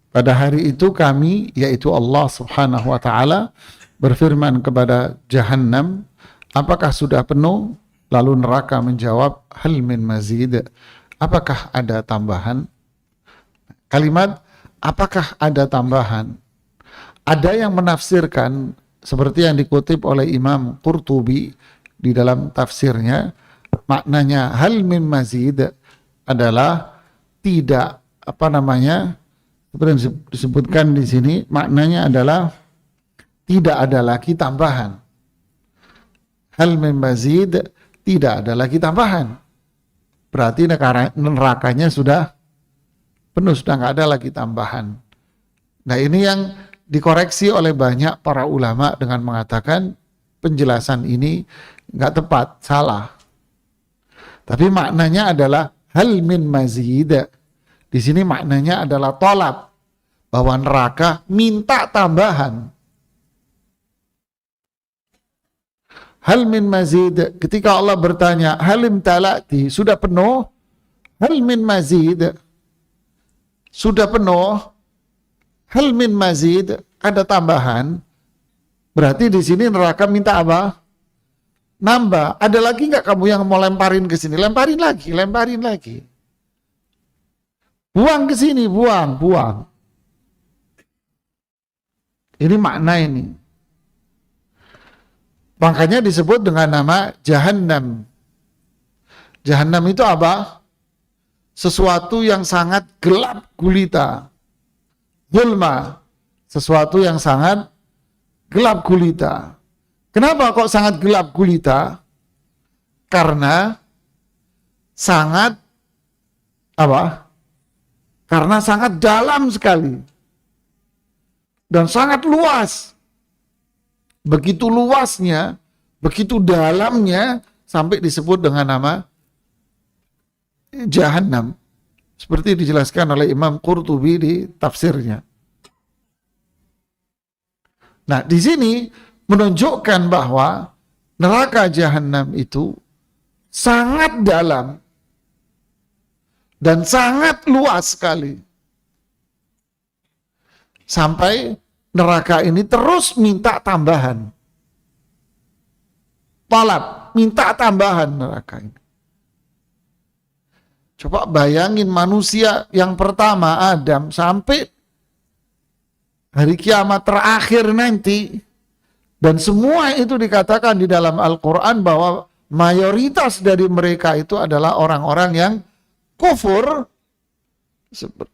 Pada hari itu kami, yaitu Allah Subhanahu wa Ta'ala, berfirman kepada Jahannam, apakah sudah penuh? Lalu neraka menjawab, hal min mazid, apakah ada tambahan? Kalimat apakah ada tambahan, ada yang menafsirkan seperti yang dikutip oleh Imam Qurtubi di dalam tafsirnya, maknanya hal min mazid adalah tidak, seperti yang disebutkan di sini, maknanya adalah tidak ada lagi tambahan. Hal min mazid, tidak ada lagi tambahan. Berarti nerakanya sudah penuh, sudah nggak ada lagi tambahan. Nah, ini yang dikoreksi oleh banyak para ulama dengan mengatakan penjelasan ini nggak tepat, salah. Tapi maknanya adalah hal min mazid. Di sini maknanya adalah tolab, bahwa neraka minta tambahan. Hal min mazid, ketika Allah bertanya halim talati, sudah penuh? Hal min mazid, sudah penuh? Hal min mazid, ada tambahan? Berarti di sini neraka minta apa? Nambah. Ada lagi nggak kamu yang mau lemparin ke sini? Lemparin lagi, lemparin lagi. Buang ke sini, buang, buang. Ini makna ini. Makanya disebut dengan nama Jahannam. Jahannam itu apa? Sesuatu yang sangat gelap gulita. Zulma, sesuatu yang sangat gelap gulita. Kenapa kok sangat gelap gulita? Karena sangat Karena sangat dalam sekali dan sangat luas. Begitu luasnya, begitu dalamnya, sampai disebut dengan nama Jahannam. Seperti dijelaskan oleh Imam Qurtubi di tafsirnya. Nah, di sini menunjukkan bahwa neraka Jahannam itu sangat dalam dan sangat luas sekali. Sampai neraka ini terus minta tambahan. Talab, minta tambahan neraka ini. Coba bayangin manusia yang pertama, Adam, sampai hari kiamat terakhir nanti, dan semua itu dikatakan di dalam Al-Quran bahwa mayoritas dari mereka itu adalah orang-orang yang kufur.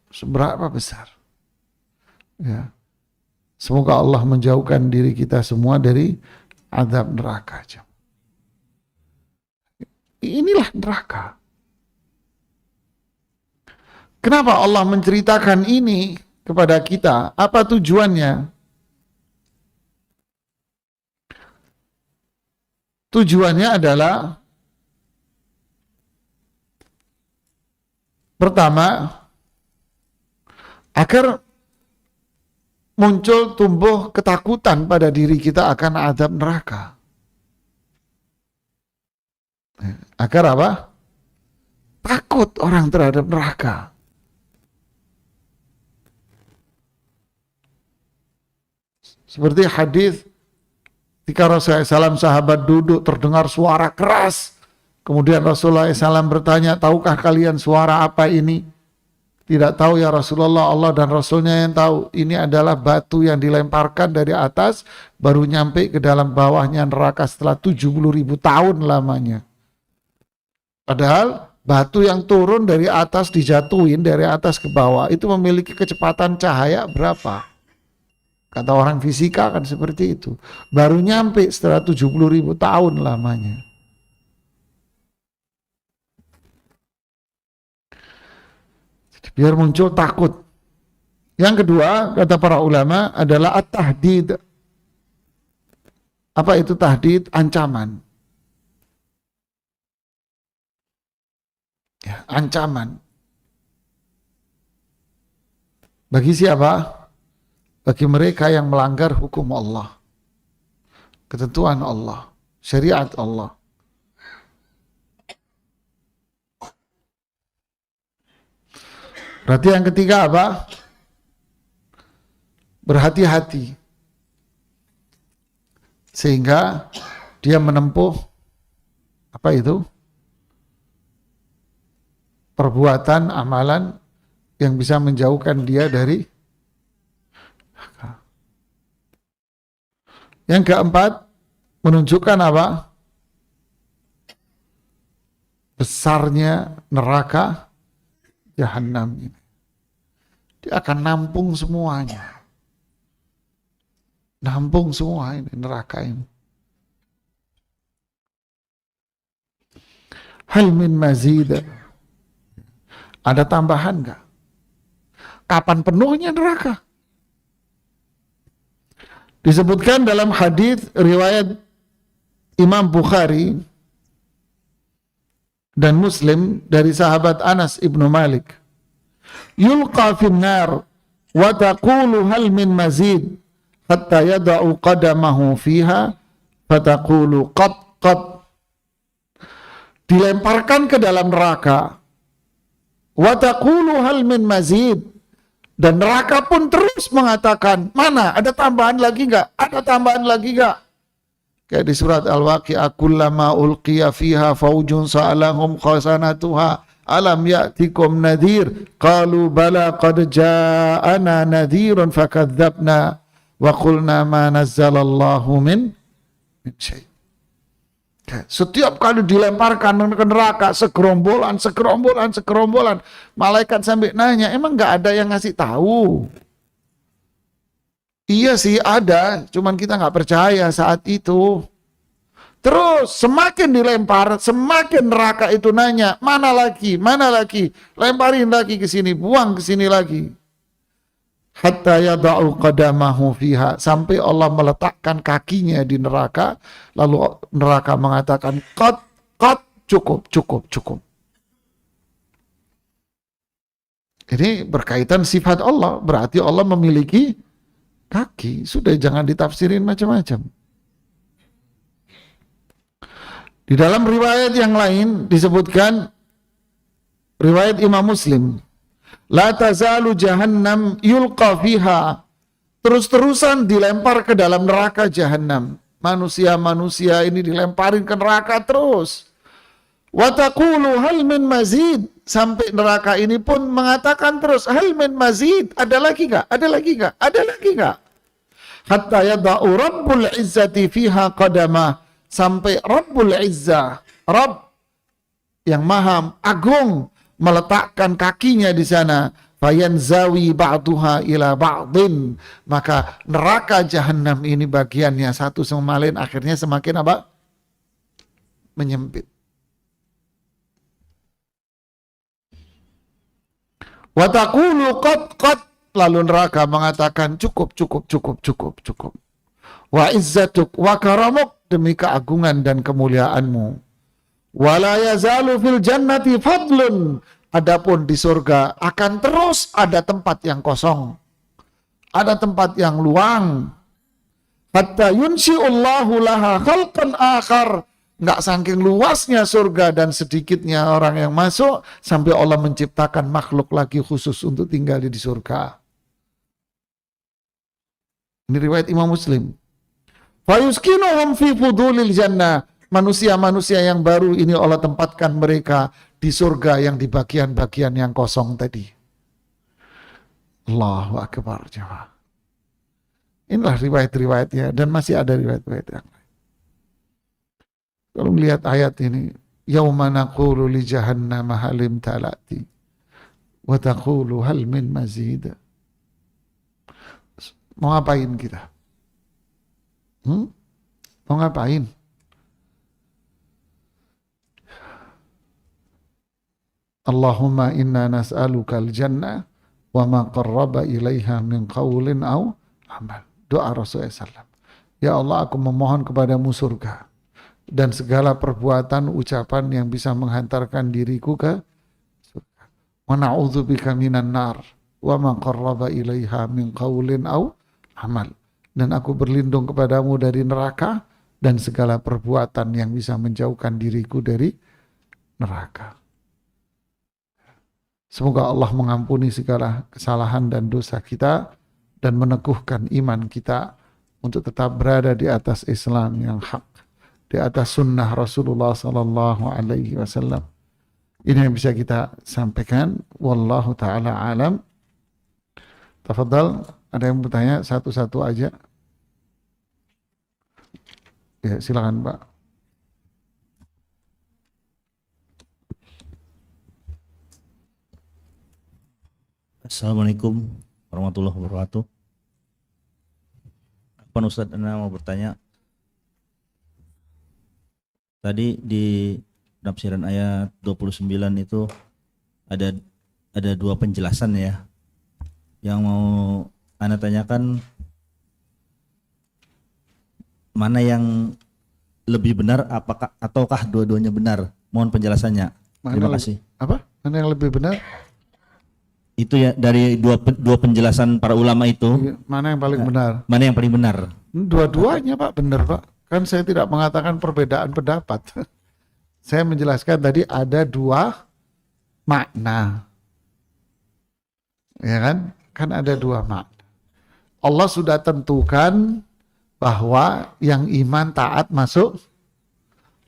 Seberapa besar? Ya. Semoga Allah menjauhkan diri kita semua dari azab neraka. Inilah neraka. Kenapa Allah menceritakan ini kepada kita? Apa tujuannya? Tujuannya adalah pertama, agar muncul tumbuh ketakutan pada diri kita akan azab neraka. Agar apa? Takut orang terhadap neraka. Seperti hadis ketika Rasulullah SAW sahabat duduk terdengar suara keras. Kemudian Rasulullah SAW bertanya, tahukah kalian suara apa ini? Tidak tahu ya Rasulullah, Allah dan Rasulnya yang tahu. Ini adalah batu yang dilemparkan dari atas, baru nyampe ke dalam bawahnya neraka setelah 70.000 tahun lamanya. Padahal batu yang turun dari atas dijatuhin dari atas ke bawah itu memiliki kecepatan cahaya berapa? Kata orang fisika kan seperti itu. Baru nyampe setelah 70.000 tahun lamanya. Biar muncul takut. Yang kedua, kata para ulama, adalah at-tahdid. Apa itu tahdid? Ancaman. Ya, ancaman. Bagi siapa? Bagi mereka yang melanggar hukum Allah, ketentuan Allah, syariat Allah. Berarti yang ketiga apa? Berhati-hati. Sehingga dia menempuh apa itu? Perbuatan, amalan yang bisa menjauhkan dia dari. Yang keempat, menunjukkan apa? Besarnya neraka Jahannam ini. Dia akan nampung semuanya. Nampung semua ini, neraka ini. Hal min mazid. Ada tambahan enggak? Kapan penuhnya neraka? Disebutkan dalam hadis riwayat Imam Bukhari dan Muslim dari sahabat Anas ibnu Malik. Yulqa fin nar wa taqulu hal min mazid hatta yada'u qadamahu fiha fataqulu qad. Dilemparkan ke dalam neraka. Wa taqulu hal min mazid. Dan neraka pun terus mengatakan, mana? Ada tambahan lagi enggak? Ada tambahan lagi enggak? Kayak di surat Al-Waqi'ah, kullama ulqiya fiha faujun sa'alahum khasanatuha alam ya'tikum nadhir qalu bala qad ja'ana nadhirun fakadzabna wa qulna ma nazzalallahu min syai'. Setiap kali dilemparkan ke neraka segerombolan, malaikat sampai nanya, emang nggak ada yang ngasih tahu? Iya sih ada, cuman kita nggak percaya saat itu. Terus semakin dilempar, semakin neraka itu nanya, mana lagi, lemparin lagi ke sini, buang ke sini lagi. Hatta yada'u qadamahu fiha, sampai Allah meletakkan kakinya di neraka, lalu neraka mengatakan qad, cukup. Ini berkaitan sifat Allah, berarti Allah memiliki kaki. Sudah, jangan ditafsirin macam-macam. Di dalam riwayat yang lain disebutkan, riwayat Imam Muslim, la tazalu jahannam yulqa fiha, terus-terusan dilempar ke dalam neraka Jahannam. Manusia-manusia ini dilemparin ke neraka terus. Wa taqulu hal min mazid, sampai neraka ini pun mengatakan terus, hal min mazid, ada lagi enggak? Ada lagi enggak? Ada lagi enggak? Hatta yada'u Rabbul Izzati fiha qadamah, sampai Rabbul Izzah, Rabb yang maha agung, meletakkan kakinya di sana. fayanzawi ba'duha ila ba'din, maka neraka jahanam ini bagiannya satu sama lain akhirnya semakin apa? Menyempit. Wa taqulu qad, lalu neraka mengatakan cukup. Wa izzatuk wa karamuk, demi keagungan dan kemuliaanmu. Wa la yazalu fil jannati fadlun, adapun di surga akan terus ada tempat yang kosong, ada tempat yang luang. Hatta yunsyi'ullahu laha khalqan akhar, nggak saking luasnya surga dan sedikitnya orang yang masuk sampai Allah menciptakan makhluk lagi khusus untuk tinggal di surga. Ini riwayat Imam Muslim. Fayuskinuhum fi fudulil jannah, manusia-manusia yang baru ini Allah tempatkan mereka di surga yang di bagian-bagian yang kosong tadi. Allahu Akbar. Jemaah. Inilah riwayat-riwayatnya dan masih ada riwayat-riwayat yang lain. Kalau melihat ayat ini, yauma naqulu li jahannam halim talati wa taqulu hal min mazid. Mau ngapain kita? Mau ngapain? Allahumma inna nas'aluka al-jannah wa ma qarraba ilaiha min qawlin aw amal. Doa Rasulullah SAW. Ya Allah, aku memohon kepadamu surga dan segala perbuatan ucapan yang bisa menghantarkan diriku ke surga. Wa na'udzubika minan nar wa ma qarraba ilaiha min qawlin aw amal. Dan aku berlindung kepadamu dari neraka dan segala perbuatan yang bisa menjauhkan diriku dari neraka. Semoga Allah mengampuni segala kesalahan dan dosa kita dan meneguhkan iman kita untuk tetap berada di atas Islam yang hak, di atas sunnah Rasulullah sallallahu alaihi wasallam. Ini yang bisa kita sampaikan. Wallahu taala alam. Tafadhal, ada yang bertanya satu-satu aja? Ya, silakan Pak. Assalamualaikum warahmatullahi wabarakatuh. Pak Ustadz, Anda mau bertanya. Tadi di penafsiran ayat 29 itu ada dua penjelasan ya. Yang mau Anda tanyakan, mana yang lebih benar, apakah ataukah dua-duanya benar? Mohon penjelasannya. Terima kasih. Apa? Mana yang lebih benar? Itu ya, dari dua penjelasan para ulama itu. Mana yang paling benar? Mana yang paling benar? Dua-duanya Pak, benar Pak. Kan saya tidak mengatakan perbedaan pendapat. Saya menjelaskan tadi ada dua makna. Ya kan? Kan ada dua makna. Allah sudah tentukan bahwa yang iman taat masuk.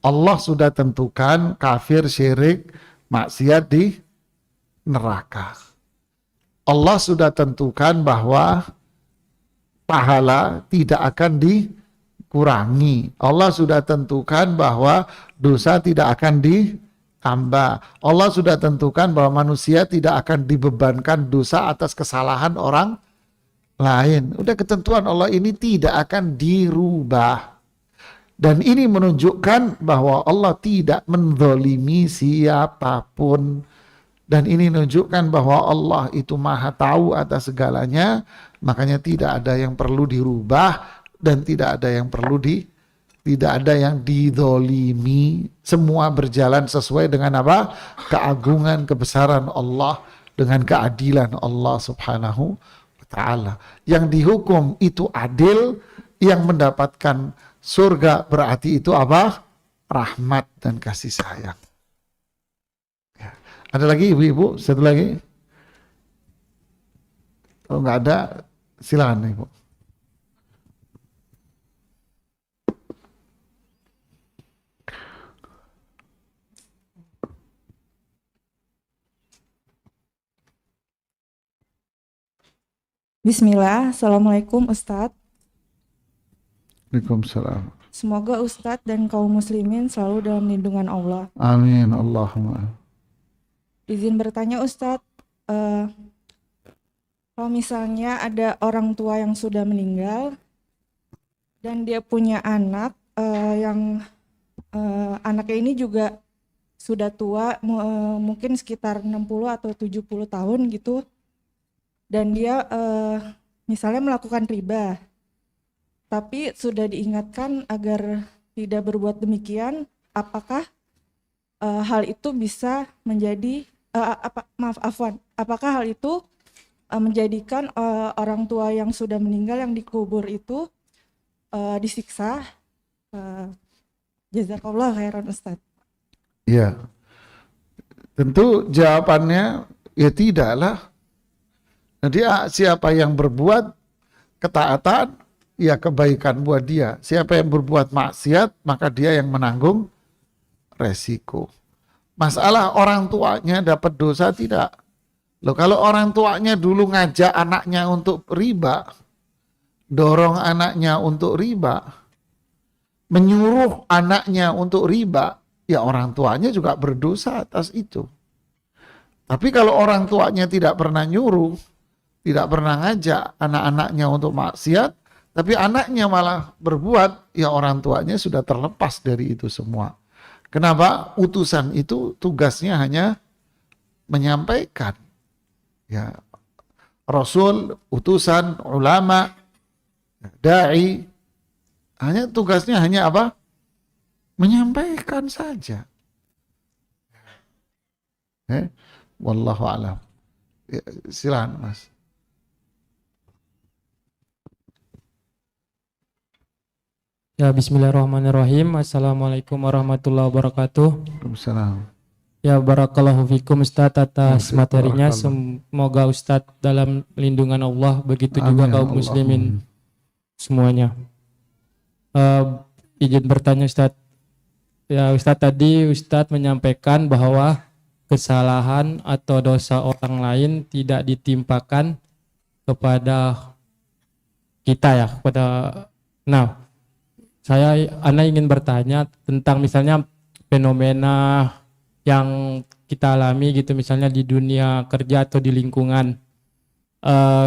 Allah sudah tentukan kafir, syirik, maksiat di neraka. Allah sudah tentukan bahwa pahala tidak akan dikurangi. Allah sudah tentukan bahwa dosa tidak akan ditambah. Allah sudah tentukan bahwa manusia tidak akan dibebankan dosa atas kesalahan orang lain. Udah ketentuan Allah ini tidak akan dirubah. Dan ini menunjukkan bahwa Allah tidak menzalimi siapapun. Dan ini menunjukkan bahwa Allah itu maha tahu atas segalanya. Makanya tidak ada yang perlu dirubah dan tidak ada yang tidak ada yang dizalimi. Semua berjalan sesuai dengan apa? Keagungan, kebesaran Allah, dengan keadilan Allah subhanahu wa ta'ala. Yang dihukum itu adil, yang mendapatkan surga berarti itu apa? Rahmat dan kasih sayang. Ya. Ada lagi ibu-ibu? Satu lagi? Kalau nggak ada, silakan ibu. Bismillah, Assalamualaikum Ustadz. Waalaikumsalam. Semoga Ustadz dan kaum muslimin selalu dalam lindungan Allah. Amin. Allahumma. Izin bertanya Ustadz, Kalau misalnya ada orang tua yang sudah meninggal dan dia punya anak yang anaknya ini juga sudah tua, mungkin sekitar 60 atau 70 tahun gitu, dan dia misalnya melakukan riba, tapi sudah diingatkan agar tidak berbuat demikian, apakah hal itu bisa menjadi apakah hal itu menjadikan orang tua yang sudah meninggal yang dikubur itu disiksa? Jazakallah khairan Ustaz. Ya, tentu jawabannya ya tidaklah. Jadi siapa yang berbuat ketaatan, ya kebaikan buat dia. Siapa yang berbuat maksiat, maka dia yang menanggung resiko. Masalah orang tuanya dapat dosa tidak. Loh, kalau orang tuanya dulu ngajak anaknya untuk riba, dorong anaknya untuk riba, menyuruh anaknya untuk riba, ya orang tuanya juga berdosa atas itu. Tapi kalau orang tuanya tidak pernah nyuruh, tidak pernah ngajak anak-anaknya untuk maksiat, tapi anaknya malah berbuat, ya orang tuanya sudah terlepas dari itu semua. Kenapa? Utusan itu tugasnya hanya menyampaikan. Ya, Rasul, utusan, ulama, dai, hanya tugasnya hanya apa? Menyampaikan saja. Wallahu a'lam. Ya, silakan Mas. Ya, bismillahirrahmanirrahim. Assalamualaikum warahmatullahi wabarakatuh. Waalaikumsalam. Ya, barakallahu fikum Ustadz atas Waalaikumsalam. materinya. Semoga Ustadz dalam lindungan Allah, begitu juga Amin, kaum Allah. muslimin semuanya. Izin bertanya Ustadz. Ya, Ustadz tadi Ustadz menyampaikan bahwa kesalahan atau dosa orang lain tidak ditimpakan kepada kita ya, Nah, Anda ingin bertanya tentang misalnya fenomena yang kita alami gitu, misalnya di dunia kerja atau di lingkungan.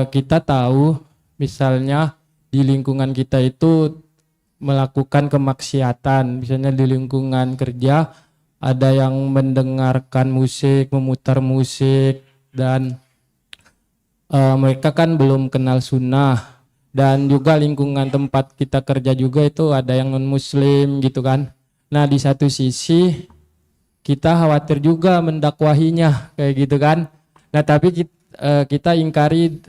Kita tahu misalnya di lingkungan kita itu melakukan kemaksiatan, misalnya di lingkungan kerja ada yang mendengarkan musik, memutar musik, dan mereka kan belum kenal sunnah. Dan juga lingkungan tempat kita kerja juga itu ada yang non muslim gitu kan. Nah, di satu sisi kita khawatir juga mendakwahinya kayak gitu kan. Nah, tapi kita ingkari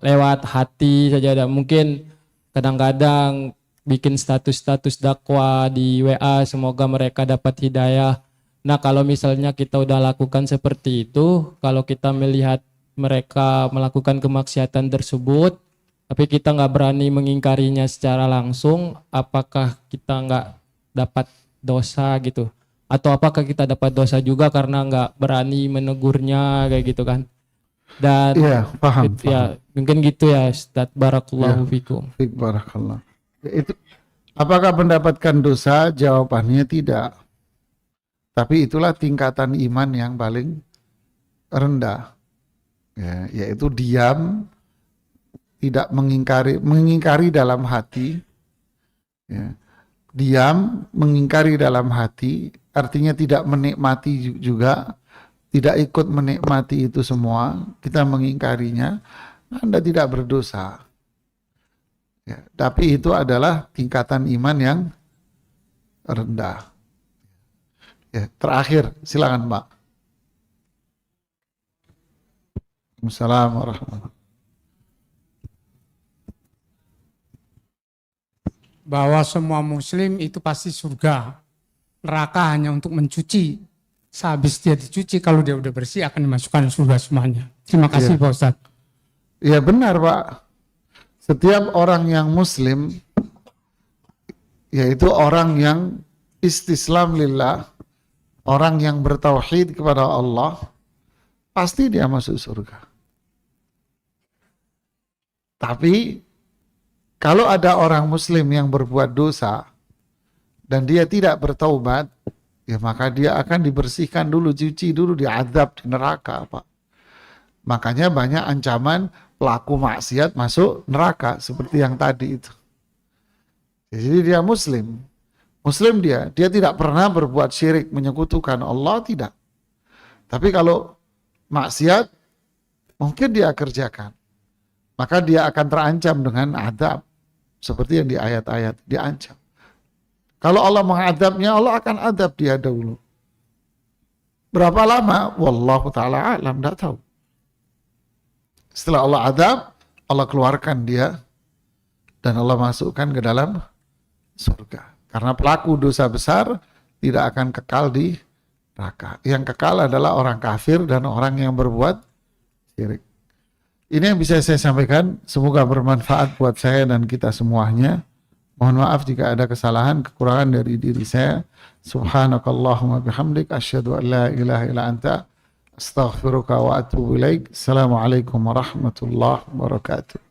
lewat hati saja. Mungkin kadang-kadang bikin status-status dakwah di WA, semoga mereka dapat hidayah. Nah, kalau misalnya kita udah lakukan seperti itu, kalau kita melihat mereka melakukan kemaksiatan tersebut, tapi kita nggak berani mengingkarinya secara langsung, apakah kita nggak dapat dosa gitu? Atau apakah kita dapat dosa juga karena nggak berani menegurnya kayak gitu kan? Dan Iya, paham. ya mungkin gitu ya Ustaz. Barakallahu fikum. Fik barakallah. Itu apakah mendapatkan dosa? Jawabannya tidak. Tapi itulah tingkatan iman yang paling rendah. Ya, yaitu diam, tidak mengingkari dalam hati. Ya. Diam, mengingkari dalam hati, artinya tidak menikmati juga, tidak ikut menikmati itu semua, kita mengingkarinya, Anda tidak berdosa. Ya, tapi itu adalah tingkatan iman yang rendah. Ya, terakhir, silakan Mbak. Assalamualaikum warahmatullahi wabarakatuh. Bahwa semua muslim itu pasti surga. Neraka hanya untuk mencuci. Sehabis dia dicuci, kalau dia udah bersih akan dimasukkan surga semuanya. Terima kasih Pak Ustadz. Ya benar Pak. Setiap orang yang muslim, yaitu orang yang istislam lillah, orang yang bertauhid kepada Allah, pasti dia masuk surga. Tapi kalau ada orang muslim yang berbuat dosa dan dia tidak bertaubat, ya maka dia akan dibersihkan dulu, cuci dulu, diazab di neraka, Pak. Makanya banyak ancaman pelaku maksiat masuk neraka seperti yang tadi itu. Jadi dia muslim dia tidak pernah berbuat syirik, menyekutukan Allah, tidak. Tapi kalau maksiat mungkin dia kerjakan, maka dia akan terancam dengan azab seperti yang di ayat-ayat diancam. Kalau Allah mengadabnya, Allah akan adab dia dahulu. Berapa lama? Wallahu ta'ala alam, tidak tahu. Setelah Allah adab, Allah keluarkan dia dan Allah masukkan ke dalam surga. Karena pelaku dosa besar tidak akan kekal di neraka. Yang kekal adalah orang kafir dan orang yang berbuat syirik. Ini yang bisa saya sampaikan. Semoga bermanfaat buat saya dan kita semuanya. Mohon maaf jika ada kesalahan, kekurangan dari diri saya. Subhanakallahumma bihamdik, asyhadu an la ilaha illa anta, astaghfiruka wa atubu ilaik. Assalamualaikum warahmatullahi wabarakatuh.